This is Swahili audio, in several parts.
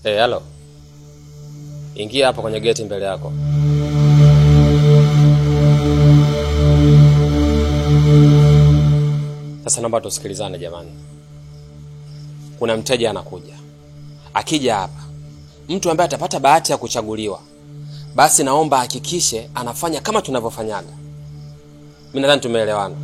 Halo. Ingia hapa kwenye geti mbele yako. Sasa naomba tusikilizane jamani. Kuna mteja anakuja. Akija hapa, mtu ambaye atapata bahati ya kuchaguliwa, basi naomba hakikishe anafanya kama tunavyofanyaga. Mimi nadhani tumeelewana.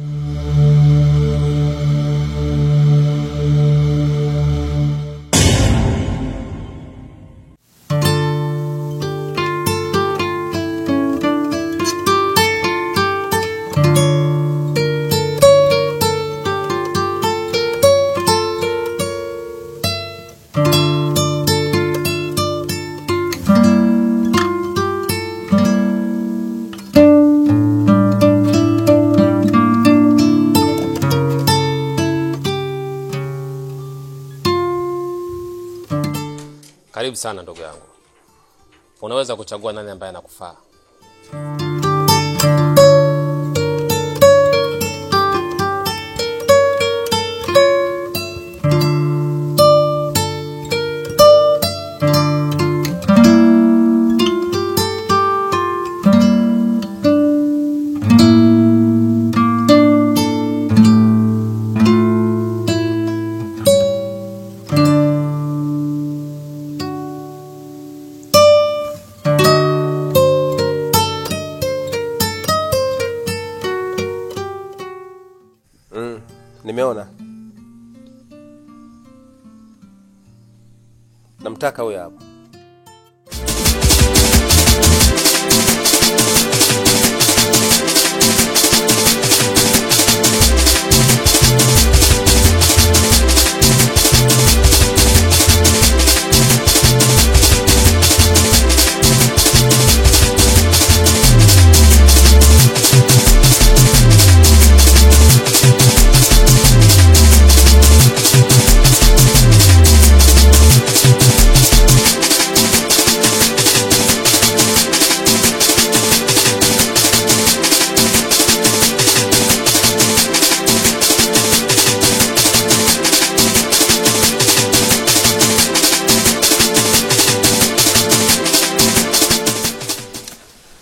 Karibu sana ndugu yangu. Unaweza kuchagua nani ambaye anakufaa. Nimeona. Namtaka huyo hapa.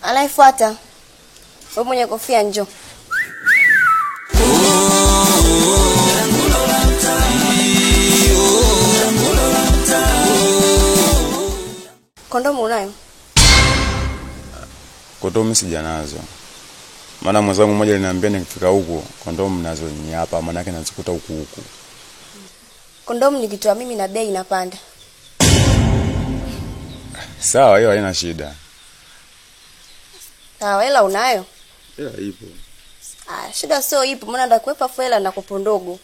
Anaifuata. Wewe mwenye kofia njoo. Kondomu unayo? Kondomu sijanazo. Maana mwenzangu mmoja aliniambia nikifika huko kondomu nazo ni hapa, maana yake nazikuta huku. Kondomu nikitoa mimi na bei inapanda. Sawa, hiyo haina shida. Sawa, hela unayo? Hela ipo. Shida sio ipo, maana ndakuepa hela na kopo ndogo.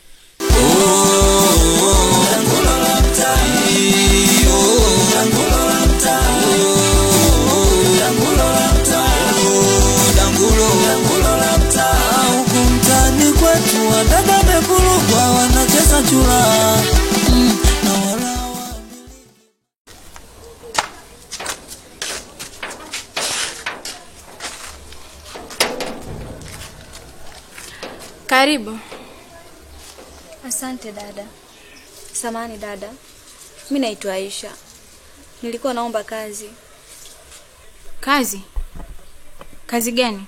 Hukumtani kwetu wadada mepulugwa wanacheza chura. Karibu. Asante dada. Samahani dada. Mimi naitwa Aisha. Nilikuwa naomba kazi. Kazi? Kazi gani?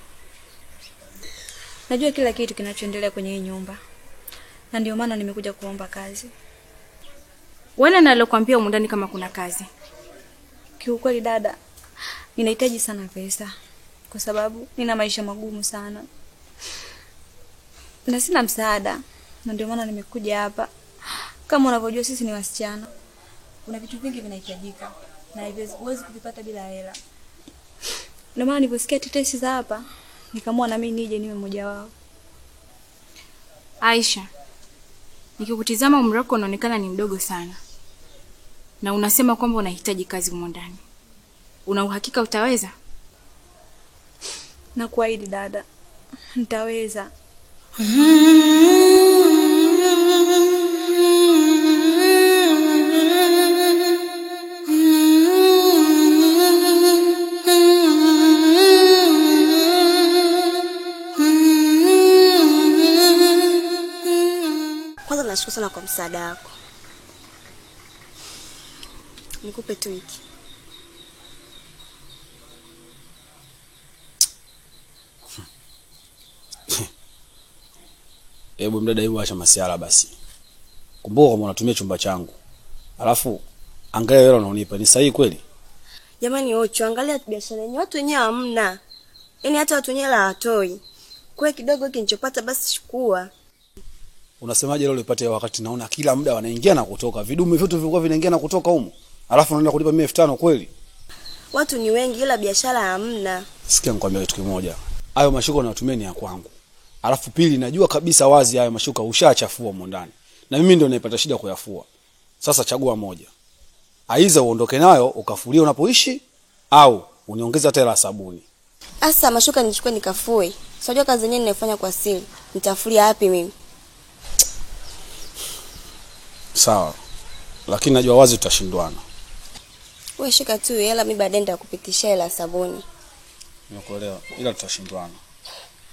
Najua kila kitu kinachoendelea kwenye hii nyumba. Na ndio maana nimekuja kuomba kazi. Wewe nalokuambia huko ndani kama kuna kazi? Kiukweli dada, ninahitaji sana pesa kwa sababu nina maisha magumu sana. Na sina msaada. Na ndio maana nimekuja hapa. Kama unavyojua sisi ni wasichana. Kuna vitu vingi vinahitajika na hivyo huwezi kuvipata bila hela. Ndio maana niliposikia tetesi za hapa, nikaamua na mimi nije niwe mmoja wao. Aisha, nikikutizama umri wako unaonekana ni mdogo sana. Na unasema kwamba unahitaji kazi huko ndani. Una uhakika utaweza? Nakuahidi dada, nitaweza. Kwanza nashukuru sana kwa msaada wako. nikupe tu hiki. Hebu mdada, hebu acha masiala basi. Kumbuka kama unatumia chumba changu. Alafu angalia wewe unaonipa ni sahihi kweli? Jamani Ocho, angalia biashara yenyewe, watu wenyewe hamna. Yaani hata watu wenyewe la hatoi. Kwa kidogo hiki nilichopata basi chukua. Unasemaje leo upate wakati naona kila muda wanaingia na kutoka. Vidumu vyote vilikuwa vinaingia na kutoka huko. Alafu unaenda kulipa mimi 5,000 kweli? Watu ni wengi ila biashara hamna. Sikia nikwambia kitu kimoja. Hayo mashuka unayotumia ni ya kwangu. Alafu pili, najua kabisa wazi hayo mashuka ushachafua huko ndani. Na mimi ndio naipata shida kuyafua. Sasa chagua moja. Aiza uondoke nayo ukafulie unapoishi au uniongeze hata hela sabuni. Asa mashuka nichukue nikafue. Unajua kazi yenyewe ninafanya kwa siri. Nitafulia wapi mimi? Sawa. Lakini najua wazi tutashindwana. Wewe shika tu hela, mimi baadaye nitakupitisha hela sabuni. Nimekuelewa. Ila tutashindwana.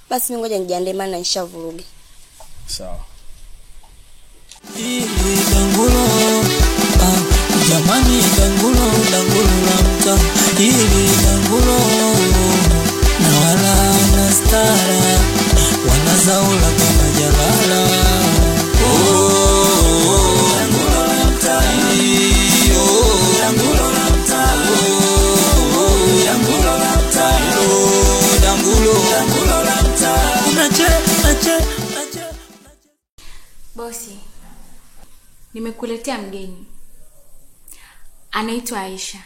Basi mimi ngoja nijiandae maana nishavuruga. Sawa. Dangulo, jamani dangulo la mta. Dangulo na wala na stara, wanazaula kama jalala. Dangulo la mta. Dangulo la mta. Dangulo la mta. Dangulo la mta. Ache. Bosi, nimekuletea mgeni. Anaitwa Aisha.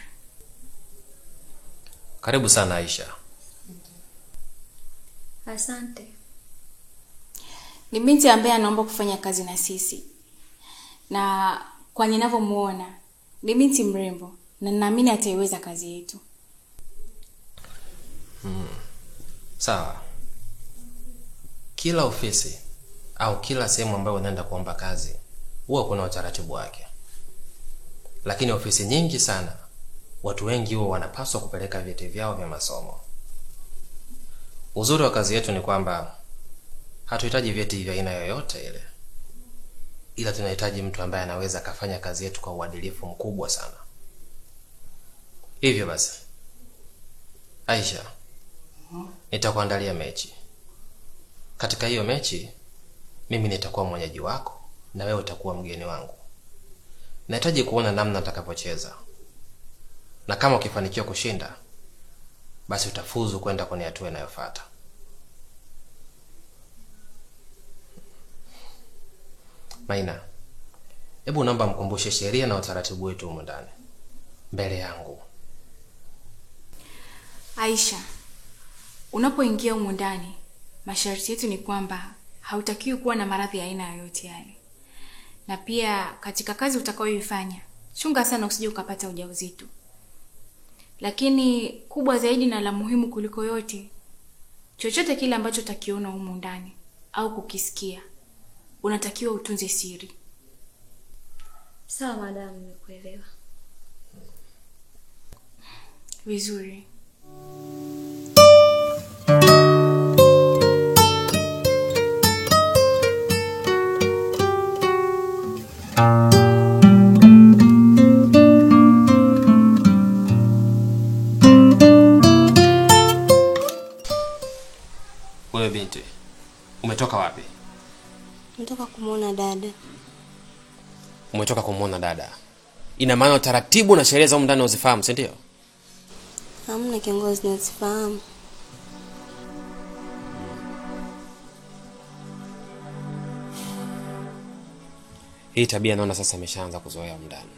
Karibu sana Aisha. Asante. Ni binti ambaye anaomba kufanya kazi na sisi. Na kwa ninavyomuona, ni binti mrembo na ninaamini ataiweza kazi yetu. Sawa. Kila ofisi au kila sehemu ambayo unaenda kuomba kazi huwa kuna utaratibu wake. Lakini ofisi nyingi sana watu wengi huwa wanapaswa kupeleka vyeti vyao vya masomo. Uzuri wa kazi yetu ni kwamba hatuhitaji vyeti vya aina yoyote ile. Ila tunahitaji mtu ambaye anaweza kufanya kazi yetu kwa uadilifu mkubwa sana. Hivyo basi, Aisha, nitakuandalia mechi. Katika hiyo mechi, mimi nitakuwa mwenyeji wako na wewe utakuwa mgeni wangu. Nahitaji kuona namna utakapocheza. Na kama ukifanikiwa kushinda, basi utafuzu kwenda kwenye hatua inayofuata. Maina, hebu naomba mkumbushe sheria na utaratibu wetu humu ndani mbele yangu. Aisha, unapoingia humu ndani, masharti yetu ni kwamba hautakiwi kuwa na maradhi ya aina yoyote yale. Na pia katika kazi utakayoifanya, chunga sana usije ukapata ujauzito. Lakini kubwa zaidi na la muhimu kuliko yote, chochote kile ambacho utakiona humu ndani au kukisikia, unatakiwa utunze siri. Sawa madam, nimekuelewa. Vizuri. Wewe binti, umetoka wapi? Nataka kumuona dada. Umetoka kumuona dada. Ina maana utaratibu na sheria za humu ndani uzifahamu, si ndio? Hamna kiongozi, nazifahamu. Hii tabia naona sasa imeshaanza kuzoea humu ndani.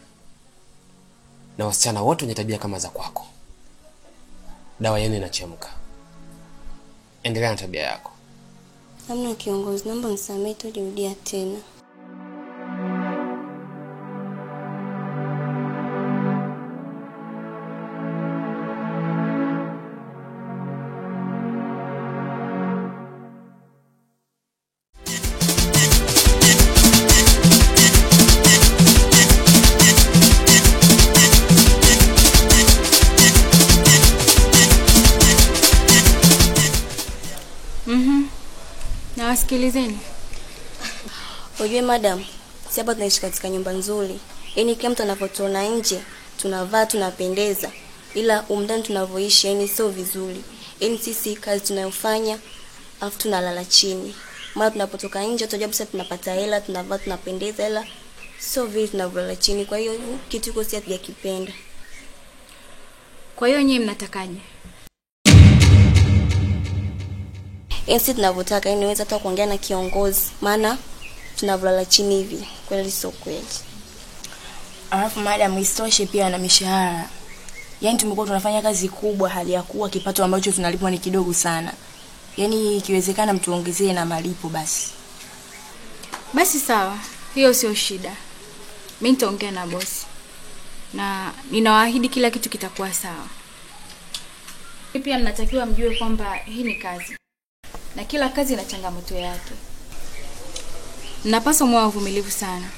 Na wasichana wote wenye tabia kama za kwako, dawa yenu inachemka. Endelea na tabia yako. Hamna kiongozi, naomba nisamehe, tujirudia tena. Na wasikilizeni. Ujue madam, si hapa tunaishi katika nyumba nzuri. Yaani kila mtu anapotuona nje, tunavaa, tunapendeza. Ila umndani tunavyoishi yani sio vizuri. Yani sisi kazi tunayofanya afu tunalala chini. Mara tunapotoka nje tunajabu sasa tunapata hela, tunavaa, tunapendeza, ila sio vile tunavyolala chini. Kwa hiyo kitu iko si hatujakipenda. Kwa hiyo nyinyi mnatakaje? Sisi tunavyotaka yani naweza hata kuongea na kiongozi, maana tunavyolala chini hivi kweli sio kweli. Alafu madam isitoshe pia na mishahara. Yaani tumekuwa tunafanya kazi kubwa hali ya kuwa kipato ambacho tunalipwa ni kidogo sana. Yaani ikiwezekana mtuongezee na malipo basi. Basi sawa, hiyo sio shida. Mimi nitaongea na bosi. Na ninawaahidi kila kitu kitakuwa sawa. Pia mnatakiwa mjue kwamba hii ni kazi. Na kila kazi ina changamoto yake. Mnapaswa muwe wavumilivu sana.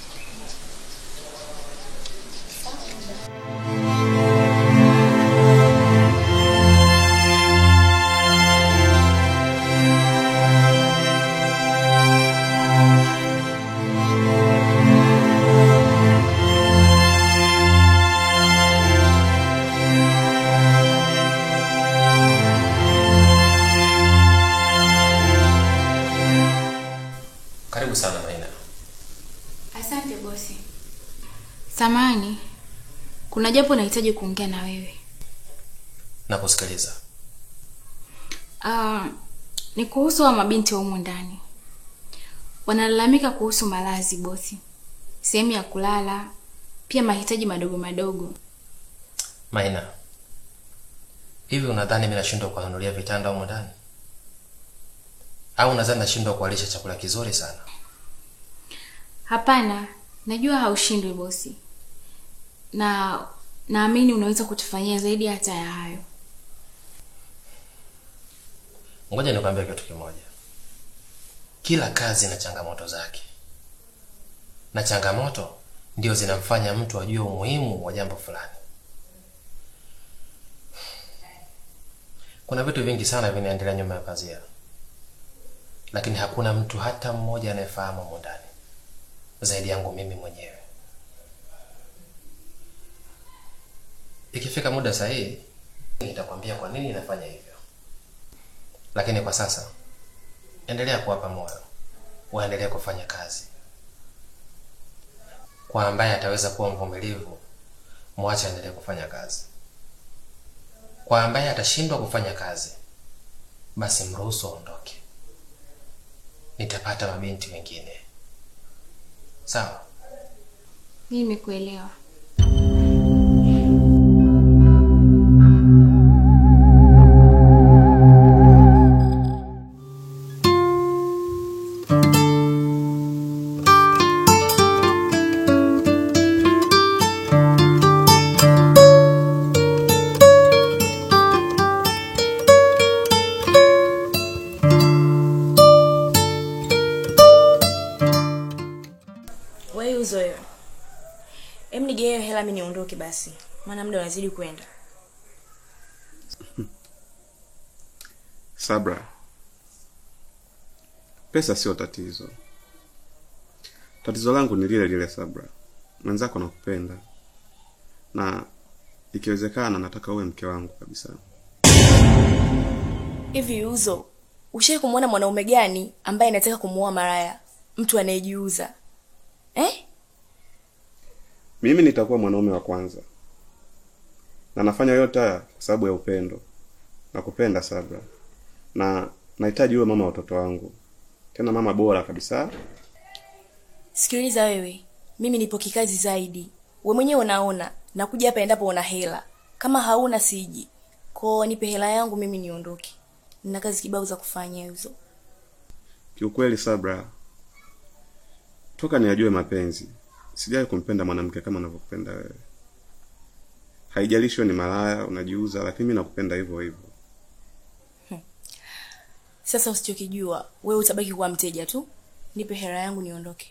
Karibu sana Maina. Asante bosi. Samani, kuna jambo nahitaji kuongea na wewe. Nakusikiliza. Ni kuhusu wa mabinti wa humu ndani. Wanalalamika kuhusu malazi bosi. Sehemu ya kulala, pia mahitaji madogo madogo. Maina, hivi unadhani mimi nashindwa kuwanunulia vitanda humu ndani? Au unadhani nashindwa kuwalisha chakula kizuri sana? Hapana, najua haushindwi bosi. Na naamini unaweza kutufanyia zaidi hata ya hayo. Ngoja nikwambie kitu kimoja. Kila kazi ina changamoto zake. Na changamoto ndio zinamfanya mtu ajue umuhimu wa jambo fulani. Kuna vitu vingi sana vinaendelea nyuma ya pazia. Lakini hakuna mtu hata mmoja anayefahamu humo ndani zaidi yangu mimi mwenyewe. Ikifika muda sahihi nitakwambia kwa nini nafanya hivyo. Lakini kwa sasa endelea kuwapa moyo, waendelee kufanya kazi. Kwa ambaye ataweza kuwa mvumilivu, mwache aendelee kufanya kazi. Kwa ambaye atashindwa kufanya kazi, basi mruhusu aondoke. Nitapata mabinti wengine. Sawa? Mimi nimekuelewa. Uzoe. Nigee hela mimi niondoke basi. Maana muda unazidi kwenda. Sabra. Pesa sio tatizo. Tatizo langu ni lile lile Sabra. Mwenzako nakupenda. Na ikiwezekana nataka uwe mke wangu kabisa. Hivi Uzo, ushawahi kumuona mwanaume gani ambaye anataka kumuoa maraya? Mtu anayejiuza. Mimi nitakuwa mwanaume wa kwanza. Na nafanya yote haya kwa sababu ya upendo. Nakupenda Sabra. Na nahitaji uwe mama wa watoto wangu. Tena mama bora kabisa. Sikiliza wewe, mimi nipo kikazi zaidi. Wewe mwenyewe unaona, nakuja hapa endapo una hela. Kama hauna siji. Kwa nipe hela yangu mimi niondoke. Nina kazi kibao za kufanya hizo. Kiukweli Sabra, toka niajue mapenzi, sijawahi kumpenda mwanamke kama ninavyokupenda wewe. Haijalishi ni malaya, unajiuza, lakini mimi nakupenda hivyo hivyo. Sasa usichokijua, wewe utabaki kuwa mteja tu. Nipe hela yangu niondoke.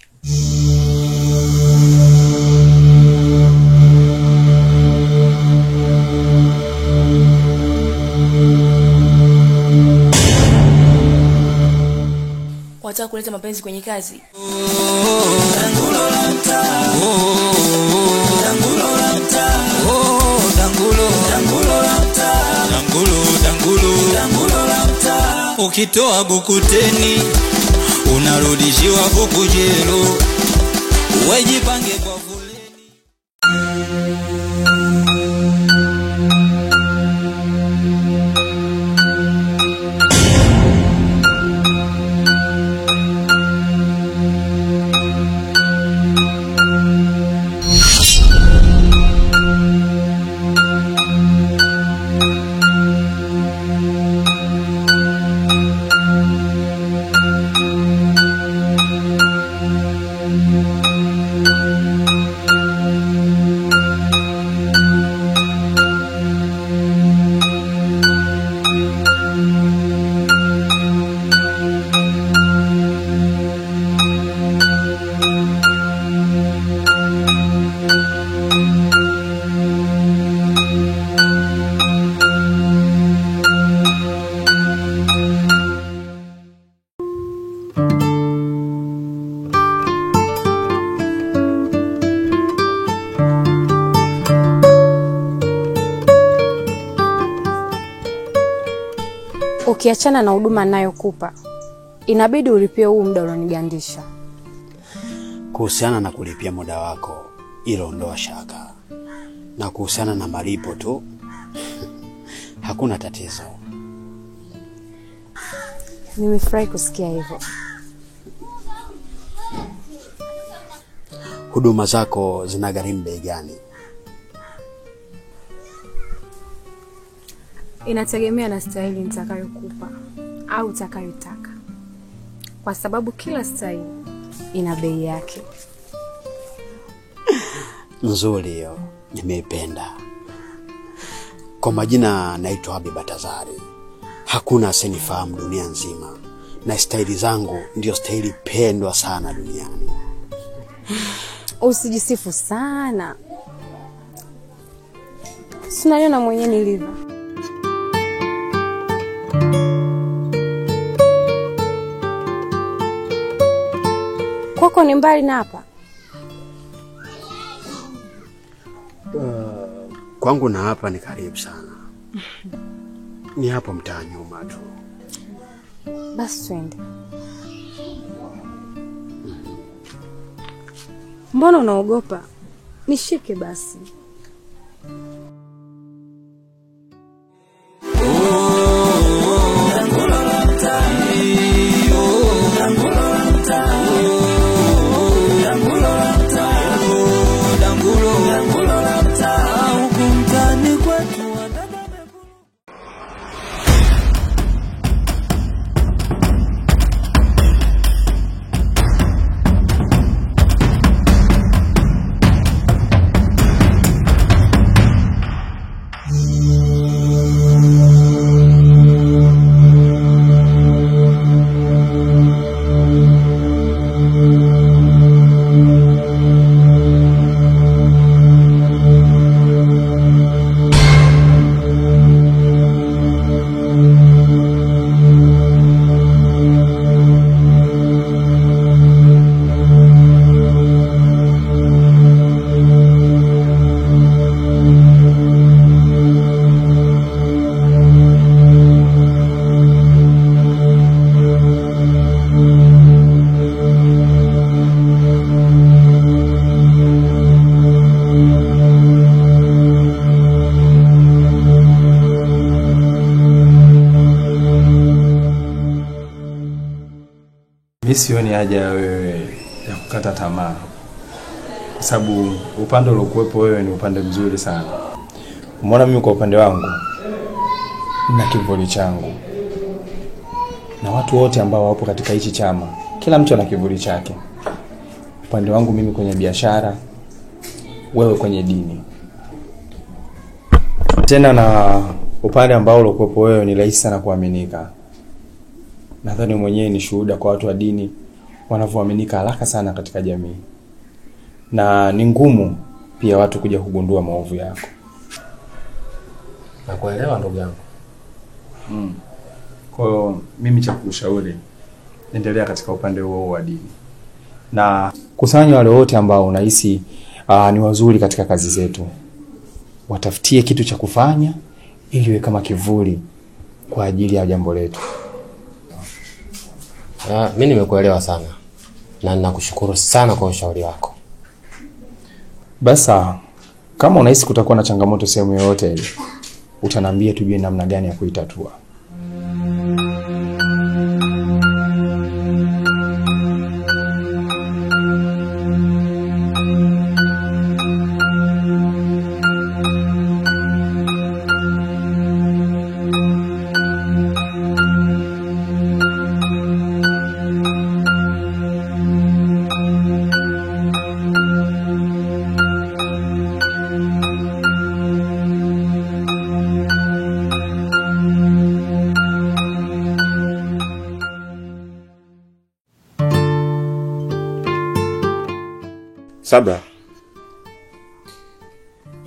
Wataka kuleta mapenzi kwenye kazi? Tangulo la mtaa. ukitoa bukuteni unarudishiwa bukujelo. Wejipange kwa foleni. Ukiachana na huduma ninayokupa, inabidi ulipie huu muda ulionigandisha. Kuhusiana na kulipia muda wako, ilo ondoa shaka. Na kuhusiana na malipo tu, hakuna tatizo. Nimefurahi kusikia hivyo. Huduma zako zinagharimu bei gani? Inategemea na staili nitakayokupa au utakayotaka. Kwa sababu kila staili ina bei yake. Nzuri hiyo, nimeipenda. Kwa majina naitwa Habiba Tazari. Hakuna asinifahamu dunia nzima. Na staili zangu ndio staili pendwa sana duniani. Usijisifu sana. Sinaliona mwenyewe nilivyo. Kwako ni mbali na hapa? Kwangu na hapa ni karibu sana. Ni hapo mtaa nyuma tu. Basi twende. Mbona unaogopa? Nishike basi. Sioni haja ya wewe ya kukata tamaa. Kwa sababu upande uliokuwepo wewe ni upande mzuri sana. Umeona mimi kwa upande wangu na kivuli changu. Na watu wote ambao wapo katika hichi chama, kila mtu ana kivuli chake. Upande wangu mimi kwenye biashara, wewe kwenye dini. Tena na upande ambao uliokuwepo wewe ni rahisi sana kuaminika. Nadhani mwenyewe ni shuhuda kwa watu wa dini wanavyoaminika haraka sana katika jamii. Na ni ngumu pia watu kuja kugundua maovu yako. Na kuelewa ndugu yangu. Kwa hiyo mimi cha kushauri, endelea katika upande huo wa dini. Na kusanya wale wote ambao unahisi ni wazuri katika kazi zetu. Watafutie kitu cha kufanya ili iwe kama kivuli kwa ajili ya jambo letu. Mimi nimekuelewa sana na ninakushukuru sana kwa ushauri wako. Basa, kama unahisi kutakuwa na changamoto sehemu yoyote ile, utaniambia tujue namna gani ya kuitatua. Sabra,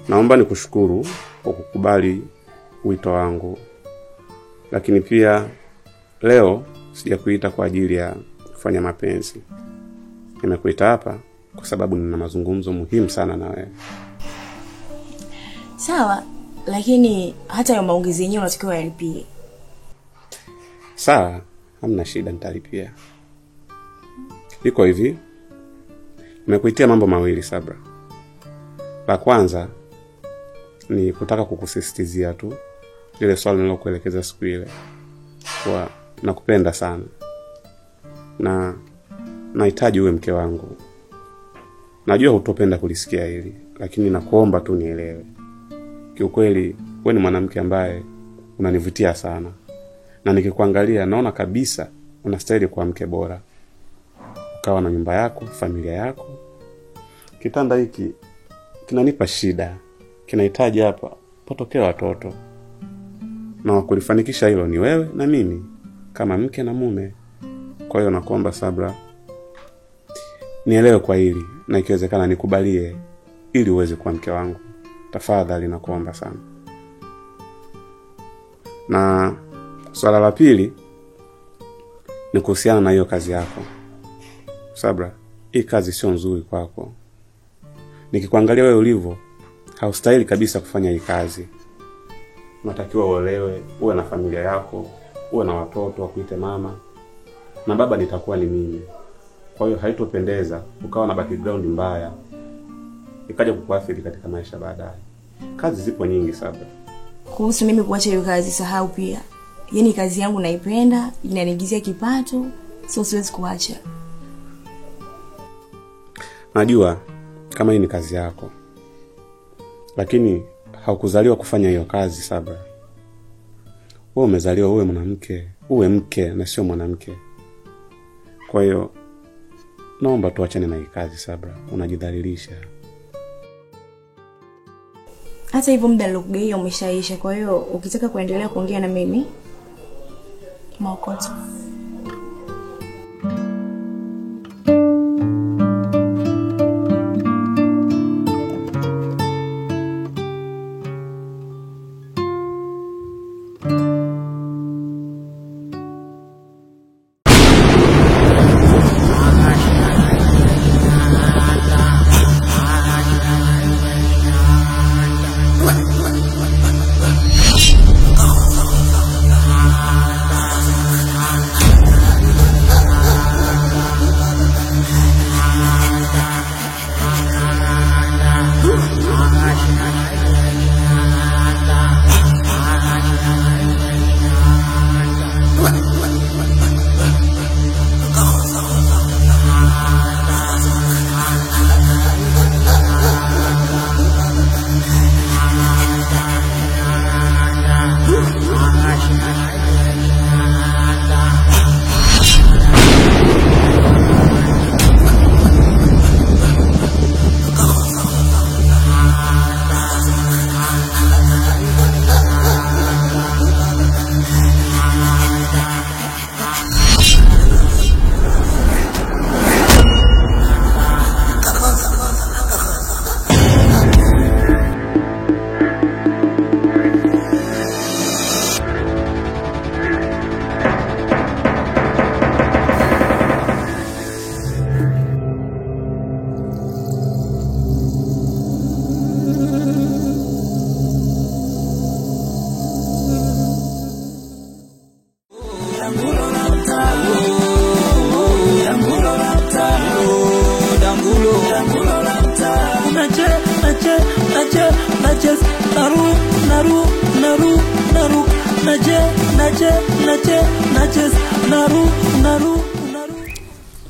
naomba nikushukuru kwa kukubali wito wangu. Lakini pia leo sijakuita kwa ajili ya kufanya mapenzi. Nimekuita hapa kwa sababu nina mazungumzo muhimu sana na wewe. Sawa, lakini hata hayo maongezi yenyewe unatakiwa yalipie. Sawa, hamna shida, nitalipia. Iko hivi. Nimekuitia mambo mawili, Sabra. La kwanza ni kutaka kukusisitizia tu ile swali nilokuelekeza siku ile, kwa nakupenda sana na nahitaji uwe mke wangu. Najua hutopenda kulisikia hili, lakini nakuomba tu nielewe. Kiukweli wewe ni mwanamke ambaye unanivutia sana, na nikikuangalia naona kabisa unastahili kuwa mke bora. Ukawa na nyumba yako, familia yako. Kitanda hiki kinanipa shida, kinahitaji hapa patokee watoto, na wakulifanikisha hilo ni wewe na mimi kama mke na mume. Kwa hiyo nakuomba Sabra, nielewe kwa hili, na ikiwezekana nikubalie ili uweze kuwa mke wangu. Tafadhali nakuomba sana. Na swala la pili ni kuhusiana na hiyo kazi yako. Sabra, hii kazi sio nzuri kwako. Nikikuangalia wewe ulivyo, haustahili kabisa kufanya hii kazi. Unatakiwa uolewe, uwe na familia yako, uwe na watoto wakuite mama, na baba nitakuwa ni mimi. Kwa hiyo haitopendeza ukawa na background mbaya ikaja kukuathiri katika maisha baadaye. Kazi zipo nyingi, Sabra. Kuhusu mimi kuacha hiyo kazi, sahau pia. Yaani kazi yangu naipenda, inaniingizia kipato, sio siwezi kuacha. Najua kama hii ni kazi yako, lakini haukuzaliwa kufanya hiyo kazi, Sabra. Wewe umezaliwa uwe mwanamke, uwe mke na sio mwanamke. Kwa hiyo naomba tuachane na hii kazi, Sabra. Unajidhalilisha. Hata hivyo muda nilokugaia umeshaisha, kwa hiyo ukitaka kuendelea kuongea na mimi maokoto.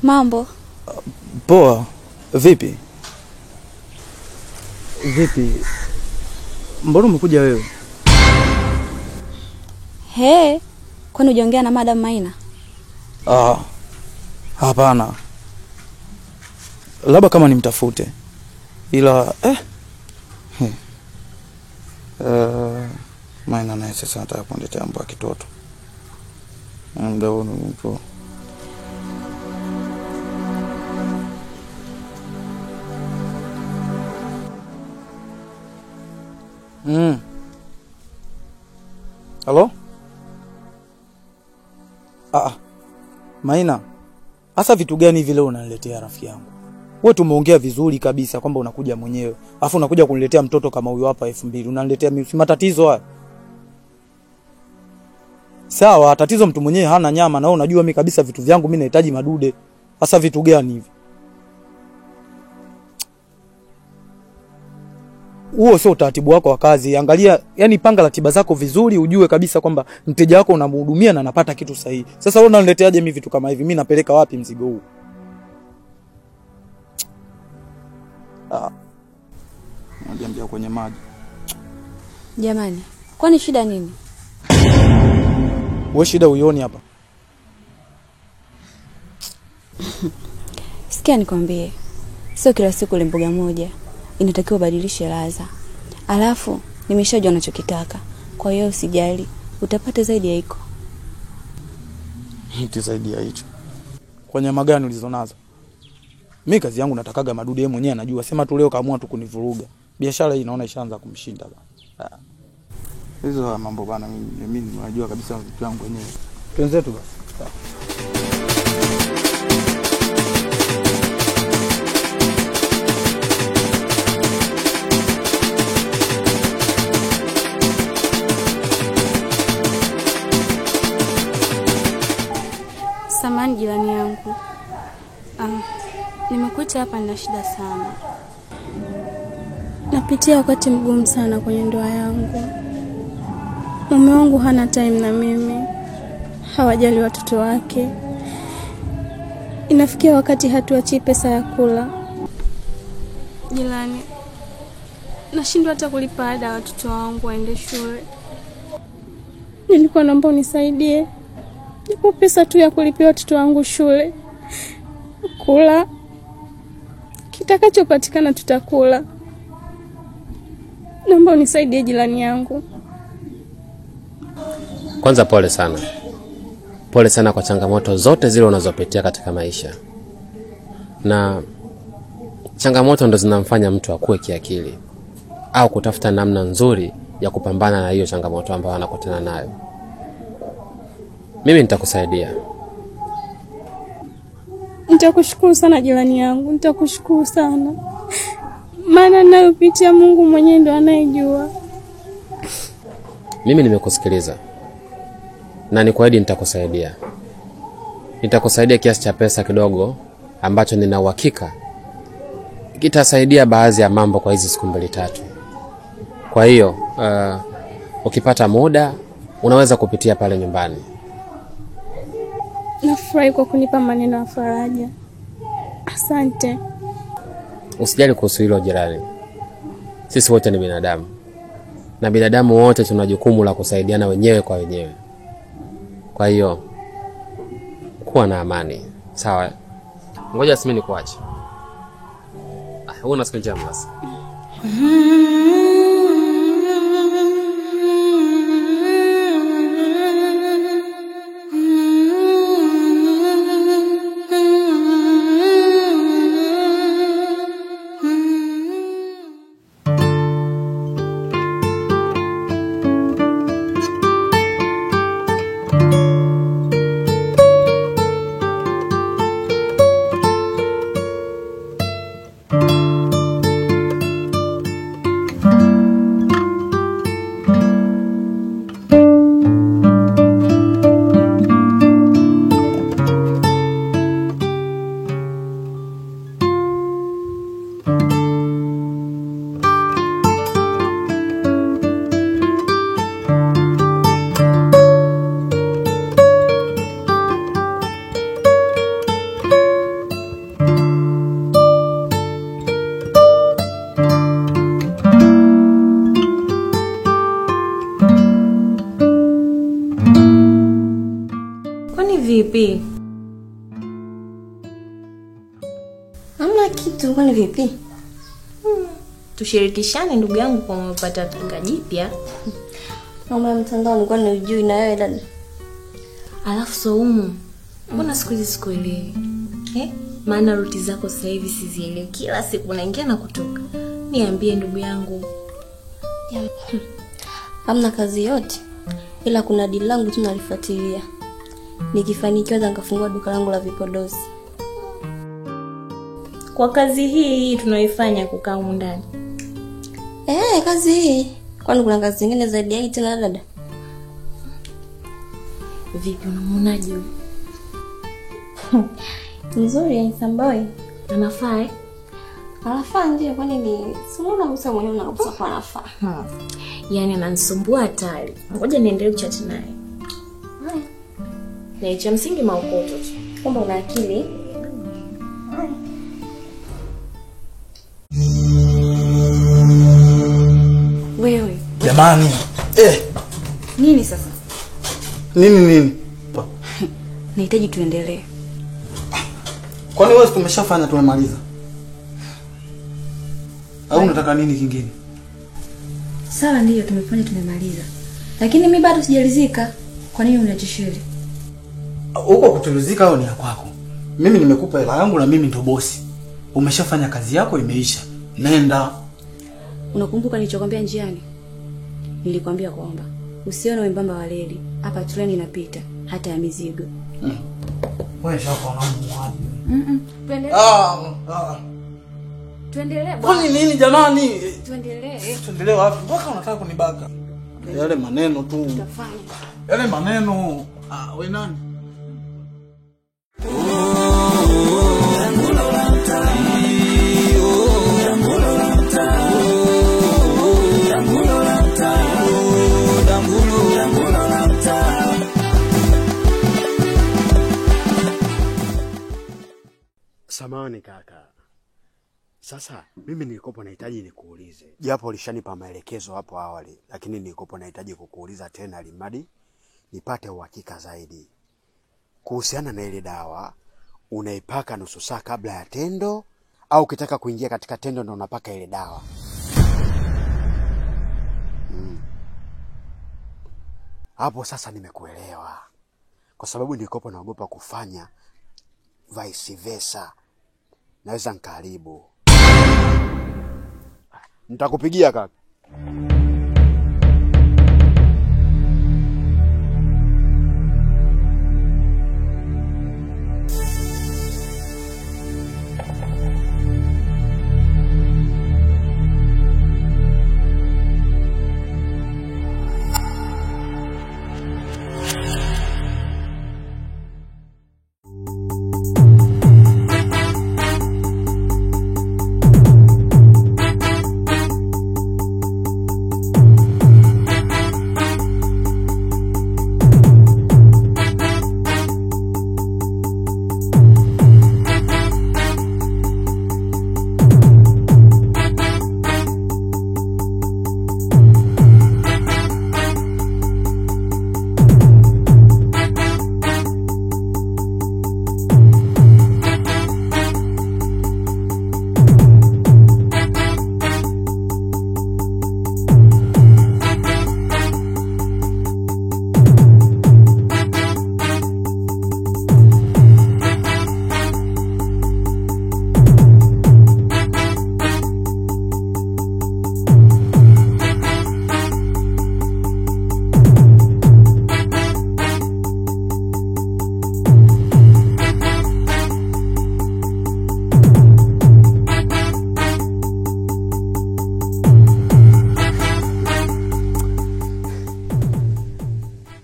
Mambo poa. Vipi? Mbona umekuja wewe? Kwani hujaongea na Madam Maina? Hapana. Labda kama nimtafute. Ila Maina naye sasa nataka kuniletea mambo ya kitoto. Muda huu nipo. Halo? Maina. Asa vitu gani vile unaniletea rafiki yangu? Wewe tumeongea vizuri kabisa kwamba unakuja mwenyewe. Alafu unakuja kuniletea mtoto kama huyo hapa 2000. Unaniletea mimi matatizo haya. Sawa, tatizo mtu mwenyewe hana nyama na wewe unajua mimi kabisa vitu vyangu mimi nahitaji madude. Asa vitu gani hivi? Huo sio utaratibu wako wa kazi. Angalia, yani panga ratiba zako vizuri ujue kabisa kwamba mteja wako unamhudumia na anapata kitu sahihi. Sasa wewe unanileteaje mimi vitu kama hivi? Mimi napeleka wapi mzigo huu? Najiambia kwenye maji. Jamani, kwani shida nini? Wewe shida uioni hapa? Sikia nikwambie. Sio kila siku ile mboga moja. Inatakiwa badilishe ladha. Alafu nimeshajua unachokitaka. Kwa hiyo usijali, utapata zaidi ya hiko. Hiti zaidi ya hicho. Kwa nyama gani ulizonazo? Mimi kazi yangu natakaga madudu yeye mwenyewe anajua. Sema tu leo kaamua tu kunivuruga. Biashara hii naona ishaanza kumshinda bana. Hizo mambo bana mimi najua kabisa vitu vyangu wenyewe. Twenzetu basi. Samahani jirani yangu. Nimekuita hapa na shida sana. Napitia wakati mgumu sana kwenye ndoa yangu. Mume wangu hana time na mimi. Hawajali watoto wake. Inafikia wakati hatuachi pesa ya kula. Jirani, nashindwa hata kulipa ada ya watoto wangu waende shule. Nilikuwa naomba unisaidie. Nipo pesa tu ya kulipia watoto wangu shule. Kula. Kitakachopatikana tutakula. Naomba unisaidie jirani yangu. Kwanza pole sana. Pole sana kwa changamoto zote zile unazopitia katika maisha. Na changamoto ndo zinamfanya mtu akue kiakili au kutafuta namna nzuri ya kupambana na hiyo changamoto ambayo anakutana nayo. Mimi nitakusaidia. Nitakushukuru sana jirani yangu, nitakushukuru sana. Maana ninayopitia Mungu mwenyewe ndo anayejua. Mimi nimekusikiliza. Na nikuahidi nitakusaidia. Nitakusaidia kiasi cha pesa kidogo ambacho nina uhakika kitasaidia baadhi ya mambo kwa hizi siku 2-3. Kwa hiyo ukipata muda unaweza kupitia pale nyumbani. Nafurahi kwa kunipa maneno ya faraja. Asante. Usijali kuhusu hilo jirani. Sisi wote ni binadamu. Na binadamu wote tuna jukumu la kusaidiana wenyewe kwa wenyewe. Kwa hiyo kuwa na amani. Sawa? Ngoja simini kuache. Una siku njema basi. vipi? Hamna kitu, kwani vipi? Tushirikishane ndugu yangu kwa umepata tunga jipya. Mambo ya mtandao nilikuwa nijui na wewe dada. Alafu Saumu, mbona siku hizi sikuelewi? Maana ruti zako sasa hivi sizielewi. Kila siku unaingia na kutoka. Niambie ndugu yangu. Hamna kazi yote. Ila kuna deal langu tu nalifuatilia. Nikifanikiwa nikafungua duka langu la vipodozi. Kwa kazi hii tunaoifanya kukaa humu ndani. Kazi hii. Kwani kuna kazi nyingine zaidi ya hii tena dada? Vipi unamuonaje huyu? Nzuri ya Samboi. Anafaa Anafaa ndio, kwani ni simuona msa mwenyewe unakusa kwa anafaa. Yaani ananisumbua hatari. Ngoja niendelee kuchat naye. Na cha msingi maokoto tu. Kwamba una akili. Wewe. Jamani. Nini sasa? Nini? Nahitaji tuendelee. Kwani wewe tumeshafanya tumemaliza? Au unataka nini kingine? Sawa, ndio tumefanya tumemaliza. Lakini mimi bado sijalizika. Kwa nini unajishiri? Huko kutulizika au ni ya kwako? Mimi nimekupa hela yangu na mimi ndo bosi. Umeshafanya kazi yako, imeisha. Nenda. Unakumbuka nilichokwambia njiani? Nilikwambia kwamba usione wembamba wa reli. Hapa treni inapita hata ya mizigo. Wewe shaka unamuaje? Tuendelee. Tuendelee. Kwani nini jamani? Tuendelee. Tuendelee wapi? Mpaka unataka kunibaka. Yale maneno tu. Tutafanya. Yale maneno. Wewe nani? Samahani kaka. Sasa mimi nilikopo nahitaji nikuulize. Japo ulishanipa maelekezo hapo awali, lakini nilikopo nahitaji kukuuliza tena limadi nipate uhakika zaidi. Kuhusiana na ile dawa, unaipaka nusu saa kabla ya tendo au ukitaka kuingia katika tendo ndo unapaka ile dawa? Hapo sasa nimekuelewa. Kwa sababu nilikopo naogopa kufanya vice versa. Naweza nkaribu. Nitakupigia kaka.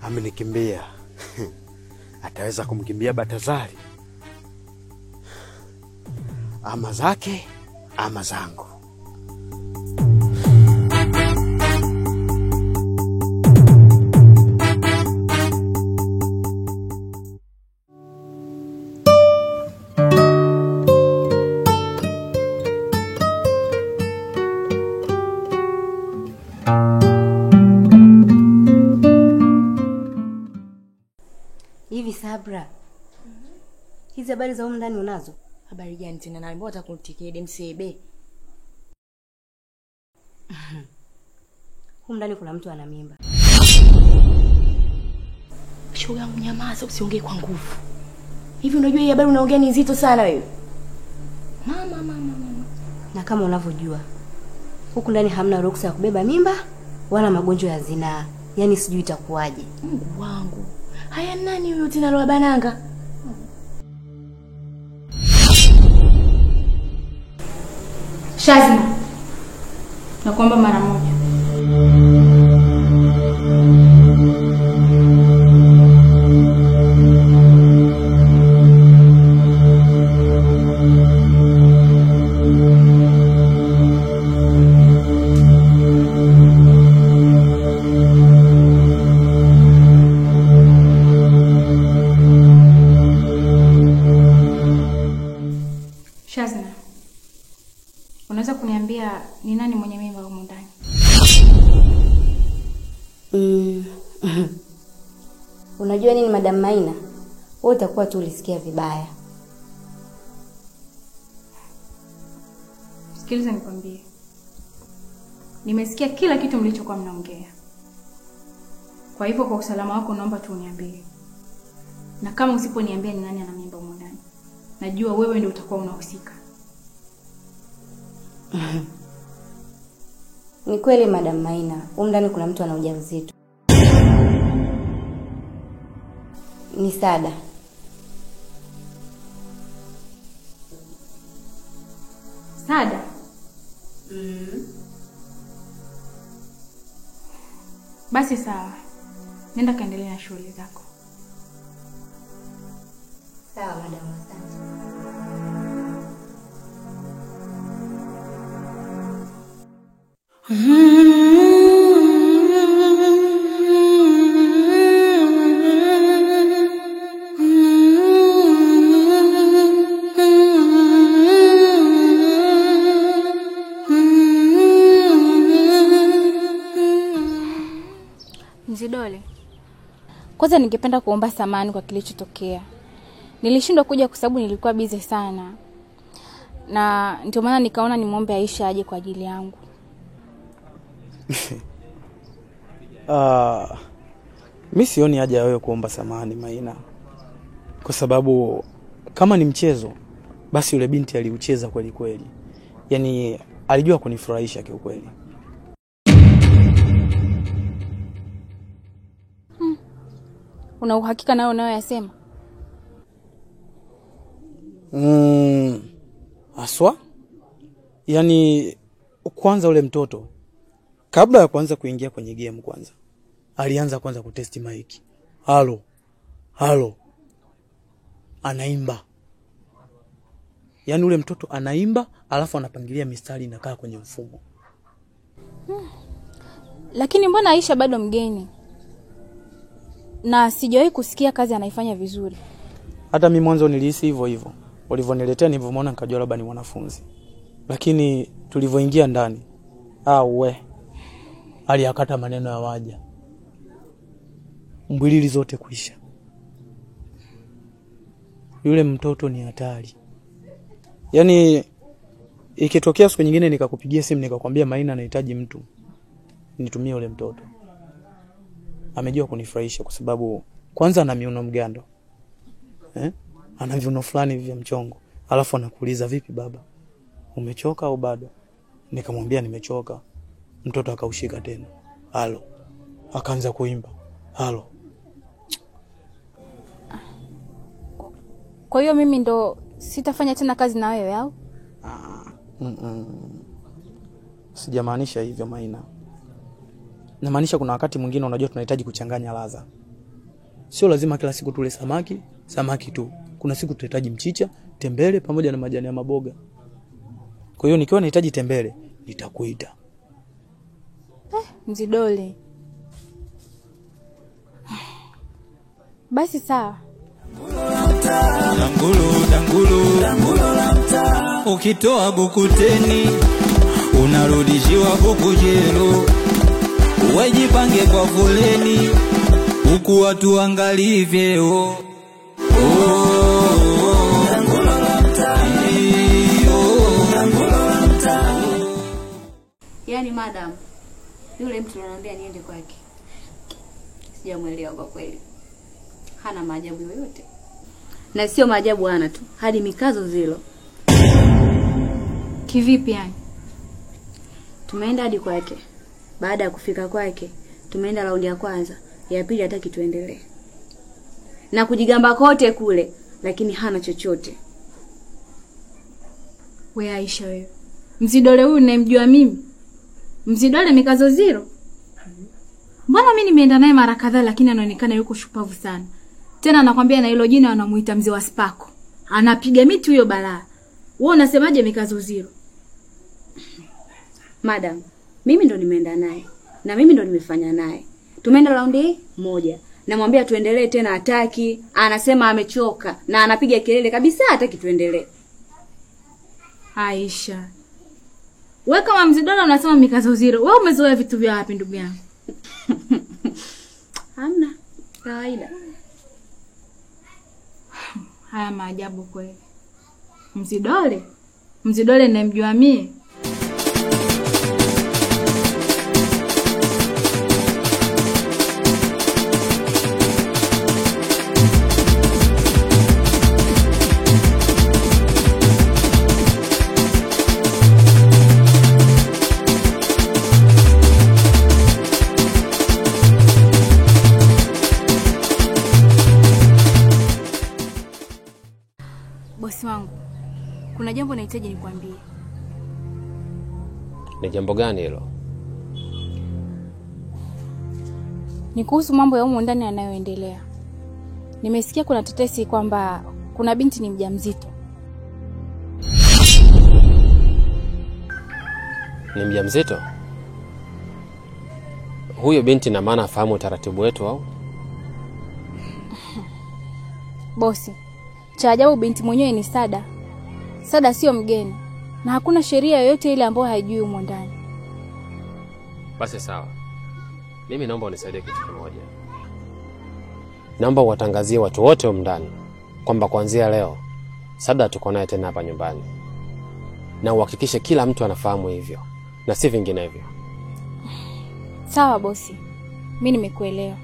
Amenikimbia. Ataweza kumkimbia Batazari? Ama zake ama zangu. Hivi Sabra, Hizi habari za huko ndani unazo? Habari gani tena? Naambiwa atakutikia DMCB. Huko ndani kuna mtu ana mimba. Shoga yangu nyamaza, usiongee kwa nguvu. Hivi unajua hii habari unaongea ni nzito sana wewe? Mama. Na kama unavyojua, huko ndani hamna ruksa ya kubeba mimba wala magonjwa ya zinaa. Yaani sijui itakuwaje. Mungu wangu. Haya nani huyo tena loa bananga? Shazna, nakuomba mara moja. Shazna, unaweza kuniambia ni nani mwenye mimba huko ndani? Unajua nini Madam Maina? Wewe utakuwa tu ulisikia vibaya. Sikiliza nikwambie. Nimesikia kila kitu mlichokuwa mnaongea. Kwa hivyo kwa usalama wako naomba tu uniambie. Na kama usiponiambia ni nani ana mimba huko ndani, najua wewe ndio utakuwa unahusika. Ni kweli Madam Maina, huko ndani kuna mtu ana ujauzito. Ni Sada. Sada? Basi sawa. Nenda kaendelea na shughuli zako. Sawa madam, asante. Mzidole, kwanza ningependa kuomba samahani kwa kilichotokea. Nilishindwa kuja kwa sababu nilikuwa busy sana. Na ndio maana nikaona nimuombe Aisha aje kwa ajili yangu. Mimi sioni haja ya wewe kuomba samahani Maina. Kwa sababu kama ni mchezo, basi yule binti aliucheza kweli kweli. Yaani alijua kunifurahisha kiukweli. Una uhakika nayo unayoyasema? Aswa? Yaani kwanza ule mtoto kabla ya kuanza kuingia kwenye game kwanza alianza kwanza kutesti mic. Halo. Anaimba. Yaani ule mtoto anaimba alafu anapangilia mistari inakaa kwenye mfumo. Lakini mbona Aisha bado mgeni? Na sijawahi kusikia kazi anaifanya vizuri. Hata mimi mwanzo nilihisi hivyo. Walivyoniletea nilivyomwona nikajua labda ni mwanafunzi. Lakini tulivyoingia ndani, aliakata maneno ya waja. Mbwilili zote kuisha. Yule mtoto ni hatari. Yaani ikitokea siku nyingine nikakupigia simu nikakwambia Maina anahitaji mtu, nitumie yule mtoto. Amejua kunifurahisha kwa sababu kwanza ana miuno mgando. Ana viuno fulani vya mchongo. Alafu anakuuliza vipi baba? Umechoka au bado? Nikamwambia nimechoka. Mtoto akaushika tena. Halo. Akaanza kuimba. Halo. Kwa hiyo mimi ndo sitafanya tena kazi na wewe au? Sijamaanisha hivyo Maina. Namaanisha kuna wakati mwingine unajua tunahitaji kuchanganya ladha. Sio lazima kila siku tule samaki tu. Kuna siku tunahitaji mchicha, tembele pamoja na majani ya maboga. Kwa hiyo nikiwa nahitaji tembele, nitakuita. Mzidole. Basi sawa. Dangulu. Ukitoa Bukuteni unarudishiwa Bukujelo. Wajipange kwa foleni huku watu angalie vyeo. Yaani madam, yule mtu ananiambia niende kwake. Sijamuelewa kwa kweli. Hana maajabu yoyote. Na sio maajabu hana tu, hadi mikazo zilo. Kivipi yani? Tumeenda hadi kwake. Baada ya kufika kwake, tumeenda raundi ya kwanza, ya pili hataki tuendelee. Na kujigamba kote kule, lakini hana chochote. We Aisha wewe. Mzidole huyu ninayemjua mimi. Mzidole mikazo zero. Mbona mimi nimeenda naye mara kadhaa lakini anaonekana yuko shupavu sana. Tena nakwambia na hilo jina wanamuita mzee wa spako. Anapiga miti huyo balaa. Wewe unasemaje mikazo zero? Madam, mimi ndo nimeenda naye na mimi ndo nimefanya naye. Tumeenda raundi moja. Namwambia tuendelee tena hataki, anasema amechoka na anapiga kelele kabisa hataki tuendelee. Aisha. Wewe kama Mzidole unasema mikazo zero. Wewe umezoea vitu vya wapi ndugu yangu? Hamna. Kawaida. Haya maajabu kweli. Mzidole ninamjua mimi. Bosi wangu, kuna jambo nahitaji nikwambie. Ni jambo gani hilo? Ni kuhusu mambo ya humu ndani yanayoendelea. Nimesikia kuna tetesi kwamba kuna binti ni mjamzito. Ni mjamzito? Huyo binti na maana afahamu utaratibu wetu au? Bosi, cha ajabu binti mwenyewe ni Sada. Sada sio mgeni na hakuna sheria yoyote ile ambayo haijui humo ndani. Basi sawa. Mimi naomba unisaidie kitu kimoja. Naomba uwatangazie watu wote humo ndani kwamba kuanzia leo Sada tuko naye tena hapa nyumbani. Na uhakikishe kila mtu anafahamu hivyo na si vinginevyo. Sawa bosi. Mimi nimekuelewa.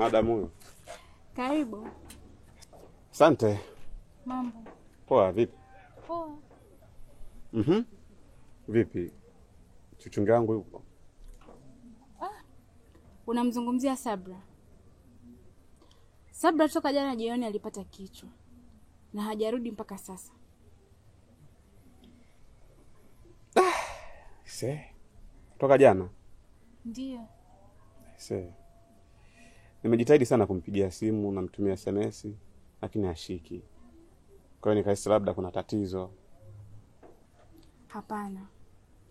Madam huyo. Karibu. Asante. Mambo. Poa vipi? Poa. Vipi? Chuchunga yangu yupo? Unamzungumzia Sabra. Sabra toka jana jioni alipata kichwa na hajarudi mpaka sasa. Toka jana? Ndiyo. Nimejitahidi sana kumpigia simu na mtumia SMS lakini hashiki. Kwa hiyo nikahisi labda kuna tatizo. Hapana.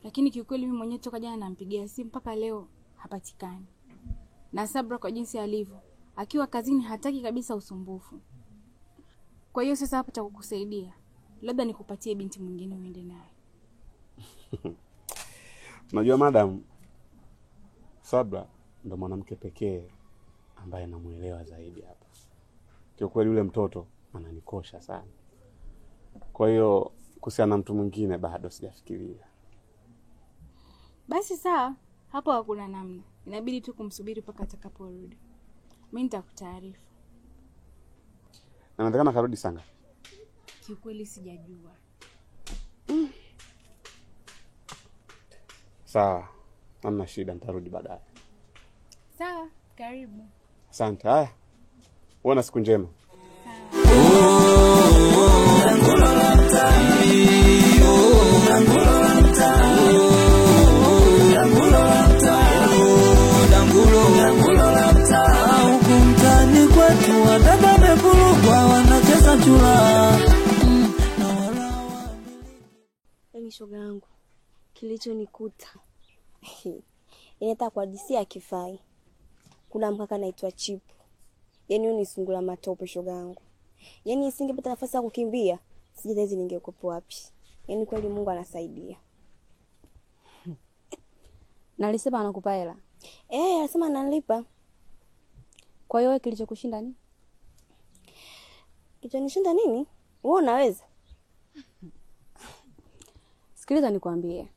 Lakini kiukweli mimi mwenyewe toka jana nampigia simu mpaka leo hapatikani. Na Sabra kwa jinsi alivyo, akiwa kazini hataki kabisa usumbufu. Kwa hiyo sasa hapa cha kukusaidia, labda nikupatie binti mwingine uende naye. Unajua madam, Sabra ndo mwanamke pekee ambaye namuelewa zaidi hapa. Kiukweli yule mtoto ananikosha sana. Kwa hiyo kuhusiana na mtu mwingine bado sijafikiria. Basi sawa, hapo hakuna namna. Inabidi tu kumsubiri mpaka atakaporudi. Mimi nitakutaarifu. Na nataka karudi sana. Kiukweli sijajua. Sawa. Hamna shida, nitarudi baadaye. Sawa, karibu. Asante. Haya. Uwe na siku njema. Hukumtani kwetu wadada mepulugwa wanacheza chula. Yaani shoga yangu, kilichonikuta inataka kuhadisia kifai. Kuna mkaka anaitwa Chipu. Yaani huyu ni sungula matope shoga yangu. Yaani isingepata nafasi ya kukimbia, sijui hizi ningekopo wapi. Yaani kweli Mungu anasaidia. Na alisema anakupa hela? Alisema analipa. Kwa hiyo kilichokushinda nini? Kilichonishinda nini? Wewe unaweza? Sikiliza nikwambie.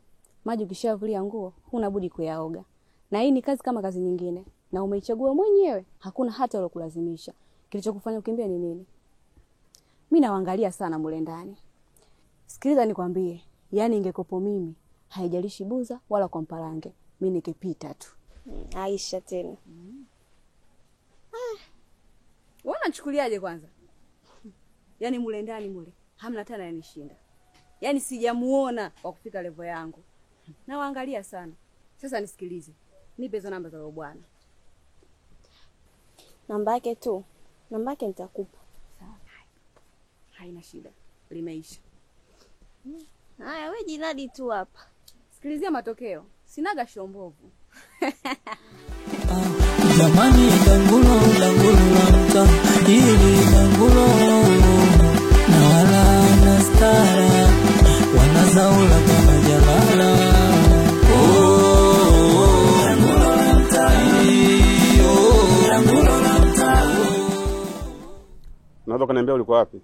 Maji ukishavulia nguo, huna budi kuyaoga. Na hii ni kazi kama kazi nyingine. Na umeichagua mwenyewe, hakuna hata alokulazimisha. Kilichokufanya ukimbie ni nini? Mimi nawaangalia sana mule ndani. Sikiliza nikwambie, yani ingekopo mimi, haijalishi buza wala kwa mparange. Mimi nikipita tu. Aisha tena. Wewe unachukuliaje kwanza? Yaani mule ndani mule, hamna tena yanishinda. Yaani sijamuona wa kufika level yangu. Na waangalia sana. Sasa nisikilize. Nipe hizo namba za bwana. Namba yake tu. Namba yake nitakupa. Sawa. Haina shida. Limeisha. Haya wewe jinadi tu hapa. Sikilizia matokeo. Sinaga shombovu. Jamani dangulo la mta hili dangulo na wala na stara wanazaula kama jalala. Dangulo la mta dangulo la mta. Unaweza kuniambia ulikuwa wapi?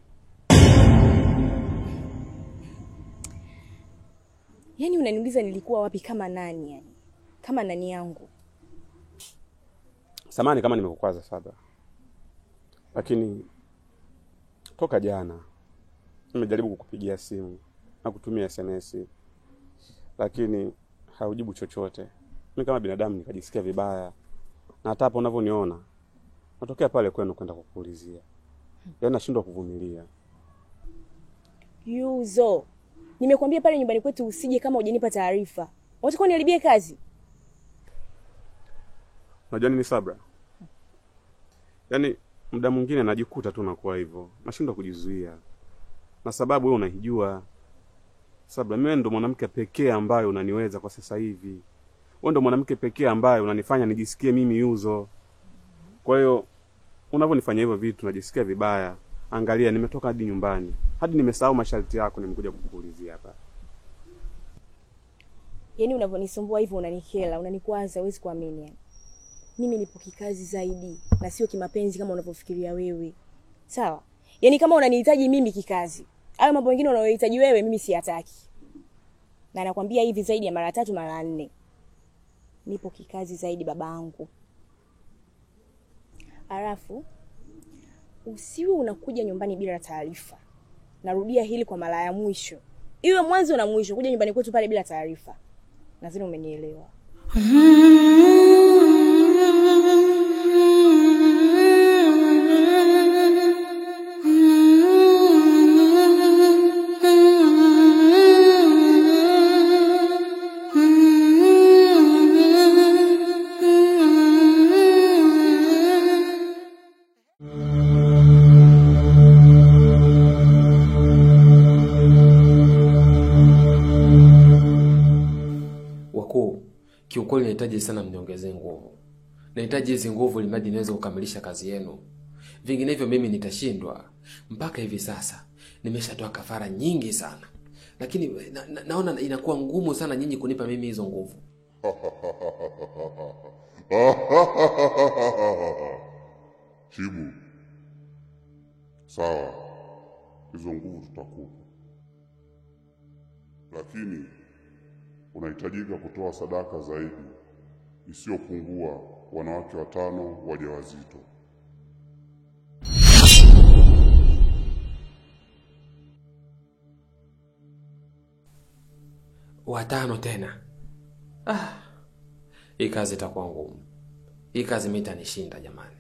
Yaani unaniuliza nilikuwa wapi kama nani yani? Kama nani yangu? Samahani kama nimekukwaza Sabra. Lakini toka jana nimejaribu kukupigia simu na kutumia SMS. Lakini haujibu chochote. Mimi kama binadamu nikajisikia vibaya. Na hata hapo unavyoniona natokea pale kwenu kwenda kukuulizia. Yaani nashindwa kuvumilia. Yuzo. Nimekwambia pale nyumbani kwetu usije kama hujanipa taarifa. Unataka niharibie kazi? Unajua nini Sabra? Yaani muda mwingine najikuta tu nakuwa hivyo. Nashindwa kujizuia. Na sababu wewe unahijua. Sabra, mimi ndo mwanamke pekee ambaye unaniweza kwa sasa hivi. Wewe ndo mwanamke pekee ambaye unanifanya nijisikie mimi Yuzo. Kwa hiyo unavyonifanya hivyo vitu najisikia vibaya. Angalia nimetoka hadi nyumbani. Hadi nimesahau masharti yako nimekuja kukuulizia hapa. Yaani unavyonisumbua hivyo unanikela, unanikwaza, huwezi kuamini yani. Mimi nipo kikazi zaidi na sio kimapenzi kama unavyofikiria wewe. Sawa? Yaani kama unanihitaji mimi kikazi, hayo mambo mengine unayohitaji wewe mimi siyataki. Na nakwambia hivi zaidi ya mara 3 mara 4. Nipo kikazi zaidi babangu. Alafu usiwe unakuja nyumbani bila taarifa. Narudia hili kwa mara ya mwisho. Iwe mwanzo na mwisho kuja nyumbani kwetu pale bila taarifa. Nadhani umenielewa. Kiukweli nahitaji sana mniongezee nguvu. Nahitaji hizo nguvu ili mradi niweze kukamilisha kazi yenu. Vinginevyo mimi nitashindwa. Mpaka hivi sasa nimeshatoa kafara nyingi sana. Lakini naona inakuwa ngumu sana nyinyi kunipa mimi hizo nguvu. Chibu. Sawa. Hizo nguvu tutakupa. Lakini unahitajika kutoa sadaka zaidi isiyopungua wanawake 5 wajawazito. Watano tena. Hii kazi itakuwa ngumu. Hii kazi mimi itanishinda jamani.